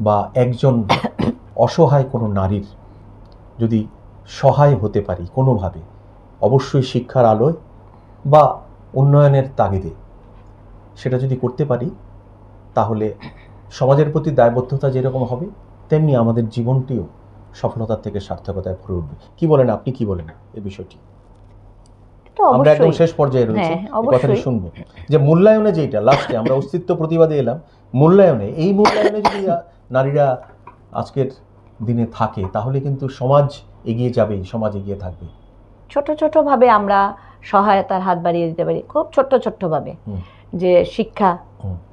বা একজন অসহায় কোনো নারীর যদি সহায় হতে পারি কোনোভাবে, অবশ্যই শিক্ষার আলোয় বা উন্নয়নের তাগিদে, সেটা যদি করতে পারি, তাহলে সমাজের প্রতি দায়বদ্ধতা যেরকম হবে, তেমনি আমাদের জীবনটিও সফলতার থেকে সার্থকতায় ভরে উঠবে। কি বলেন আপনি, কি বলেন এই বিষয়টি? আমরা একদম শেষ পর্যায়ে রয়েছি, কথাটি শুনবো যে মূল্যায়নে, যেটা লাস্টে আমরা অস্তিত্ব প্রতিবাদে এলাম, মূল্যায়নে, এই মূল্যায়নে যদি নারীরা আজকের দিনে থাকে, তাহলে কিন্তু সমাজ এগিয়ে যাবে, সমাজ এগিয়ে থাকবে। ছোট ছোট ভাবে আমরা সহায়তার হাত বাড়িয়ে দিতে পারি, খুব ছোট্ট ছোট্ট ভাবে। যে শিক্ষা,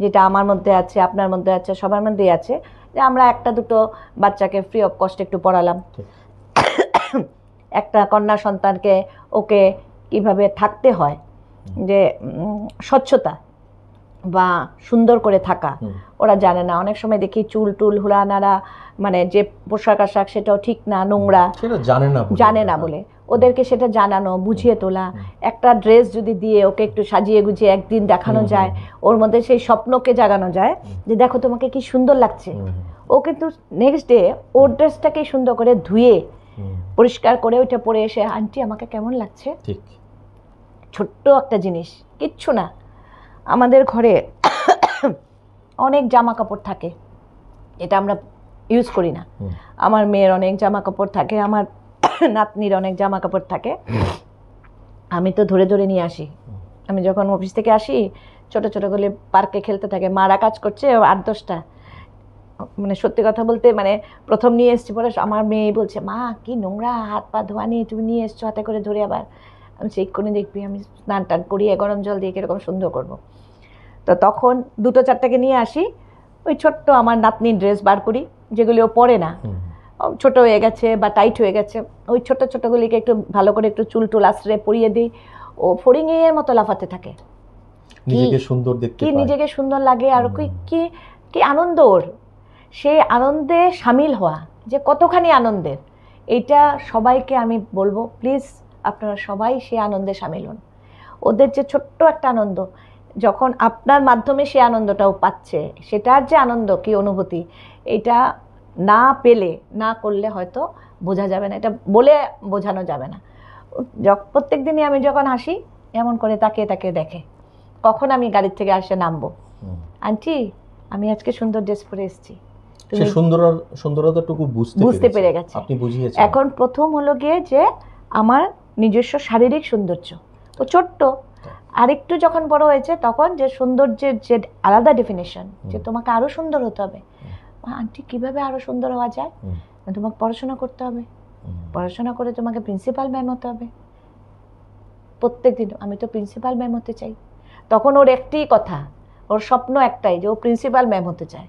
যেটা আমার মধ্যে আছে, আপনার মধ্যে আছে, সবার মধ্যেই আছে, যে আমরা একটা দুটো বাচ্চাকে ফ্রি অফ কস্ট একটু পড়ালাম, একটা কন্যা সন্তানকে ওকে কিভাবে থাকতে হয়, যে স্বচ্ছতা বা সুন্দর করে থাকা ওরা জানে না। অনেক সময় দেখি চুল টুল হুড়া নাড়া, মানে যে পোশাক আশাক সেটাও ঠিক না, নোংরা, জানে না বলে ওদেরকে সেটা জানানো, বুঝিয়ে তোলা। একটা ড্রেস যদি দিয়ে ওকে একটু সাজিয়ে গুজিয়ে একদিন দেখানো যায়, ওর মধ্যে সেই স্বপ্নকে জাগানো যায় যে দেখো তোমাকে কি সুন্দর লাগছে, ও কিন্তু নেক্সট ডে ওর ড্রেসটাকে সুন্দর করে ধুয়ে পরিষ্কার করে ওইটা পরে এসে, আন্টি আমাকে কেমন লাগছে। ঠিক ছোট্ট একটা জিনিস, কিচ্ছু না। আমাদের ঘরে অনেক জামা কাপড় থাকে, এটা আমরা ইউজ করি না। আমার মেয়ের অনেক জামা কাপড় থাকে, আমার নাতনির অনেক জামা কাপড় থাকে, আমি তো ধরে ধরে নিয়ে আসি। আমি যখন অফিস থেকে আসি, ছোট ছোট করে পার্কে খেলতে থাকে, মারা কাজ করছে 8-10টা। মানে সত্যি কথা বলতে, মানে প্রথম নিয়ে এসছি পরে আমার মেয়ে বলছে, মা কি নোংরা, হাত পা ধোয়া নিয়ে তুমি নিয়ে এসছো হাতে করে ধরে। আবার আমি চেক করে দেখবি, আমি স্নান টান করিয়ে গরম জল দিয়ে কীরকম সুন্দর করব। তো তখন 2-4টাকে নিয়ে আসি, ওই ছোট্ট আমার নাতনির ড্রেস বার করি, যেগুলি ও পরে না, ছোট হয়ে গেছে বা টাইট হয়ে গেছে, ওই ছোট ছোটগুলিকে একটু ভালো করে একটু চুল টুল আশ্রে পরিয়ে দিই। ও ফড়িংয়ের মতো লাফাতে থাকে, নিজেকে সুন্দর দেখতে কি নিজেকে সুন্দর লাগে, আর কি কি আনন্দ ওর। সেই আনন্দে সামিল হওয়া যে কতখানি আনন্দের, এইটা সবাইকে আমি বলবো, প্লিজ আপনারা সবাই সেই আনন্দে সামিল হন। ওদের যে ছোট্ট একটা আনন্দ, যখন আপনার মাধ্যমে সেই আনন্দটাও পাচ্ছে, সেটার যে আনন্দ, কি অনুভূতি, এটা না পেলে, না করলে হয়তো বোঝা যাবে না, এটা বলে বোঝানো যাবে না। প্রত্যেক দিনই আমি যখন হাসি, এমন করে তাকিয়ে তাকিয়ে দেখে, কখন আমি গাড়ির থেকে আসে নামবো, আন্টি আমি আজকে সুন্দর ড্রেস পরে এসেছি, সে সুন্দরতাটুকু বুঝতে পেরে গেছে, আপনি বুঝিয়েছেন। এখন প্রথম হলো গিয়ে যে আমার নিজস্ব শারীরিক সৌন্দর্য তো ছোট্ট, আরেকটু যখন বড় হয়েছে তখন যে সৌন্দর্যের যে আলাদা ডেফিনেশন, যে তোমাকে আরো সুন্দর হতে হবে। আন্টি কিভাবে আরো সুন্দর হওয়া যায়? তোমাকে পড়াশোনা করতে হবে, পড়াশোনা করে তোমাকে প্রিন্সিপাল ম্যাম হতে হবে। প্রত্যেকদিন আমি তো প্রিন্সিপাল ম্যাম হতে চাই। তখন ওর একটাই কথা, ওর স্বপ্ন একটাই যে ও প্রিন্সিপাল ম্যাম হতে চায়।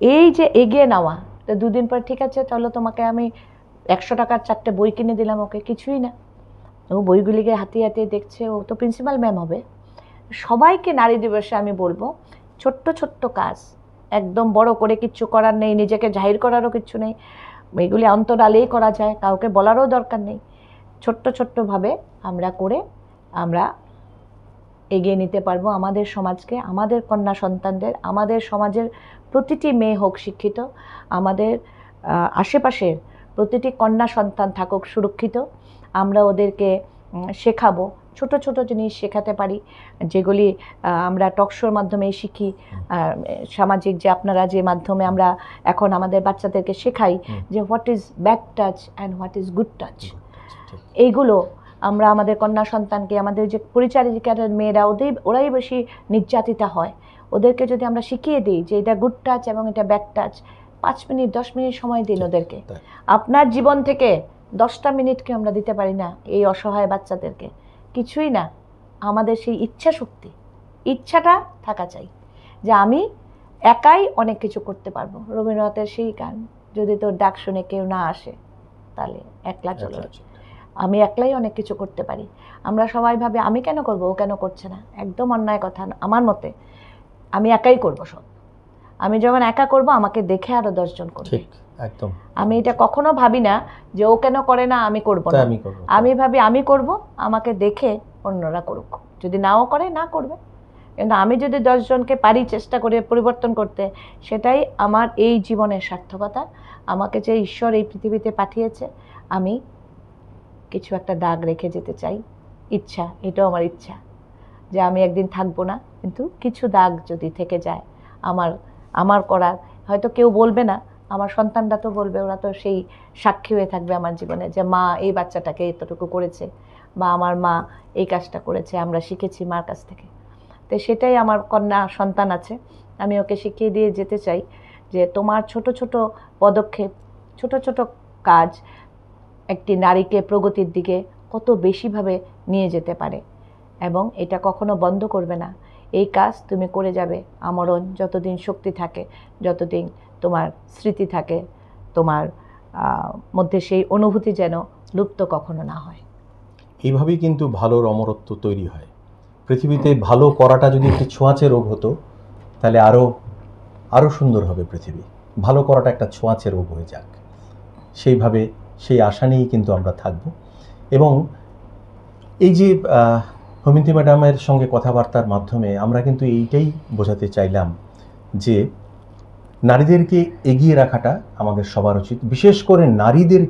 এই যে এগিয়ে নেওয়া, তো দুদিন পর ঠিক আছে তাহলে তোমাকে আমি 100 টাকার 4টে বই কিনে দিলাম, ওকে কিছুই না, ও বইগুলিকে হাতিয়ে হাতিয়ে দেখছে, ও তো প্রিন্সিপাল ম্যাম হবে। সবাইকে নারী দিবসে আমি বলবো, ছোট্ট ছোট্ট কাজ, একদম বড় করে কিচ্ছু করার নেই, নিজেকে জাহির করারও কিচ্ছু নেই, এগুলি অন্তরালেই করা যায়, কাউকে বলারও দরকার নেই। ছোট্ট ছোট্টভাবে আমরা করে আমরা এগিয়ে নিতে পারবো আমাদের সমাজকে, আমাদের কন্যা সন্তানদের, আমাদের সমাজের প্রতিটি মেয়ে হোক শিক্ষিত, আমাদের আশেপাশের প্রতিটি কন্যা সন্তান থাকুক সুরক্ষিত। আমরা ওদেরকে শেখাবো, ছোট ছোট জিনিস শেখাতে পারি, যেগুলি আমরা টকশোর মাধ্যমে শিখি, সামাজিক যে আপনারা যে মাধ্যমে আমরা এখন আমাদের বাচ্চাদেরকে শেখাই যে what is bad touch and what is good touch. এইগুলো আমরা আমাদের কন্যা সন্তানকে, আমাদের যে পরিচারিকার মেয়েরা, ওরাই বেশি নির্যাতিতা হয়, ওদেরকে যদি আমরা শিখিয়ে দিই যে এটা গুড টাচ এবং এটা ব্যাড টাচ, 5 মিনিট 10 মিনিট সময় দিন ওদেরকে। আপনার জীবন থেকে 10টা মিনিটকে আমরা দিতে পারি না এই অসহায় বাচ্চাদেরকে, কিছুই না। আমাদের সেই ইচ্ছা শক্তি, ইচ্ছাটা থাকা চাই যে আমি একাই অনেক কিছু করতে পারবো। রবীন্দ্রনাথের সেই গান, যদি তোর ডাক শুনে কেউ না আসে তাহলে একলা চলো, আমি একলাই অনেক কিছু করতে পারি। আমরা সবাই ভাবে আমি কেন করব, ও কেন করছে না, একদম অন্যায় কথা। আমার মতে আমি একাই করব সব। আমি যখন একা করব আমাকে দেখে আরো 10 জন করবে। একদম, আমি এটা কখনো ভাবি না যে ও কেন করে না আমি করব না, আমি ভাবি আমি করব, আমাকে দেখে অন্যরা করুক, যদি নাও করে না করবে। কিন্তু আমি যদি 10 জনকে পারি চেষ্টা করে পরিবর্তন করতে, সেটাই আমার এই জীবনের সার্থকতা। আমাকে যে ঈশ্বর এই পৃথিবীতে পাঠিয়েছে, আমি কিছু একটা দাগ রেখে যেতে চাই। ইচ্ছা, এটাও আমার ইচ্ছা যে আমি একদিন থাকবো না, কিন্তু কিছু দাগ যদি থেকে যায় আমার করার, হয়তো কেউ বলবে না, আমার সন্তানরা তো বলবে, ওরা তো সেই সাক্ষী হয়ে থাকবে আমার জীবনে যে মা এই বাচ্চাটাকে এতটুকু করেছে, বা আমার মা এই কাজটা করেছে, আমরা শিখেছি মার কাছ থেকে। তো সেটাই আমার কন্যা সন্তান আছে, আমি ওকে শিখিয়ে দিয়ে যেতে চাই যে তোমার ছোট ছোট পদক্ষেপ, ছোট ছোট কাজ একটি নারীকে প্রগতির দিকে কত বেশিভাবে নিয়ে যেতে পারে, এবং এটা কখনো বন্ধ করবে না। এই কাজ তুমি করে যাবে আমরণ, যতদিন শক্তি থাকে, যতদিন তোমার স্মৃতি থাকে, তোমার মধ্যে সেই অনুভূতি যেন লুপ্ত কখনো না হয়। এইভাবেই কিন্তু ভালোর অমরত্ব তৈরি হয়। পৃথিবীতে ভালো করাটা যদি একটি ছোঁয়াচে রোগ হতো, তাহলে আরও সুন্দর হবে পৃথিবী। ভালো করাটা একটা ছোঁয়াচে রোগ হয়ে যাক, সেইভাবে সেই আশা নিয়েই কিন্তু আমরা থাকব। এবং এই যে হৈমন্তী ম্যাডামের সঙ্গে কথাবার্তার মাধ্যমে আমরা কিন্তু এইটাই বোঝাতে চাইলাম যে নারীদেরকে এগিয়ে রাখাটা আমাদের সবার উচিত। বিশেষ করে নারীদের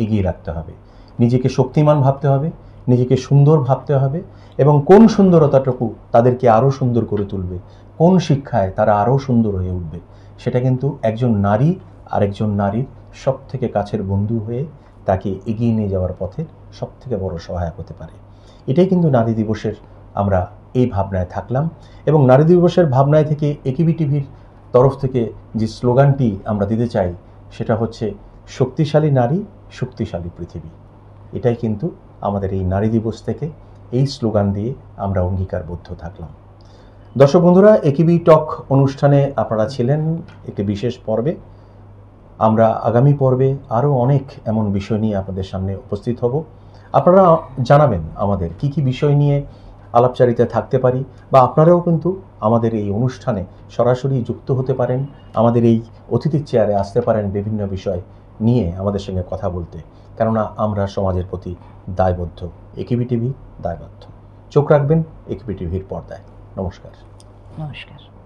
এগিয়ে রাখতে হবে, নিজেকে শক্তিমান ভাবতে হবে, নিজেকে সুন্দর ভাবতে হবে, এবং কোন সুন্দরতাটুকু তাদেরকে আরও সুন্দর করে তুলবে, কোন শিক্ষায় তারা আরও সুন্দর হয়ে উঠবে, সেটা কিন্তু একজন নারী আরেকজন নারীর সব থেকে কাছের বন্ধু হয়ে তাকে এগিয়ে নিয়ে যাওয়ার পথে সব থেকে বড় সহায়ক হতে পারে। এটাই কিন্তু নারী দিবসের আমরা এই ভাবনায় থাকলাম। এবং নারী দিবসের ভাবনায় থেকে একিবি টিভির তরফ থেকে যে স্লোগানটি আমরা দিতে চাই, সেটা হচ্ছে শক্তিশালী নারী, শক্তিশালী পৃথিবী। এটাই কিন্তু আমাদের এই নারী দিবস থেকে এই স্লোগান দিয়ে আমরা অঙ্গীকারবদ্ধ থাকলাম। দর্শক বন্ধুরা, একিবি টক অনুষ্ঠানে আপনারা ছিলেন একটি বিশেষ পর্বে। আমরা আগামী পর্বে আরও অনেক এমন বিষয় নিয়ে আপনাদের সামনে উপস্থিত হব। আপনারা জানাবেন আমাদের কি কি বিষয় নিয়ে আলাপচারিতা থাকতে পারি, বা আপনারাও কিন্তু আমাদের এই অনুষ্ঠানে সরাসরি যুক্ত হতে পারেন, আমাদের এই অতিথির চেয়ারে আসতে পারেন বিভিন্ন বিষয় নিয়ে আমাদের সঙ্গে কথা বলতে, কেননা আমরা সমাজের প্রতি দায়বদ্ধ। একিবি টিভি দায়বদ্ধ। চোখ রাখবেন একিবি টিভির পর্দায়। নমস্কার। নমস্কার।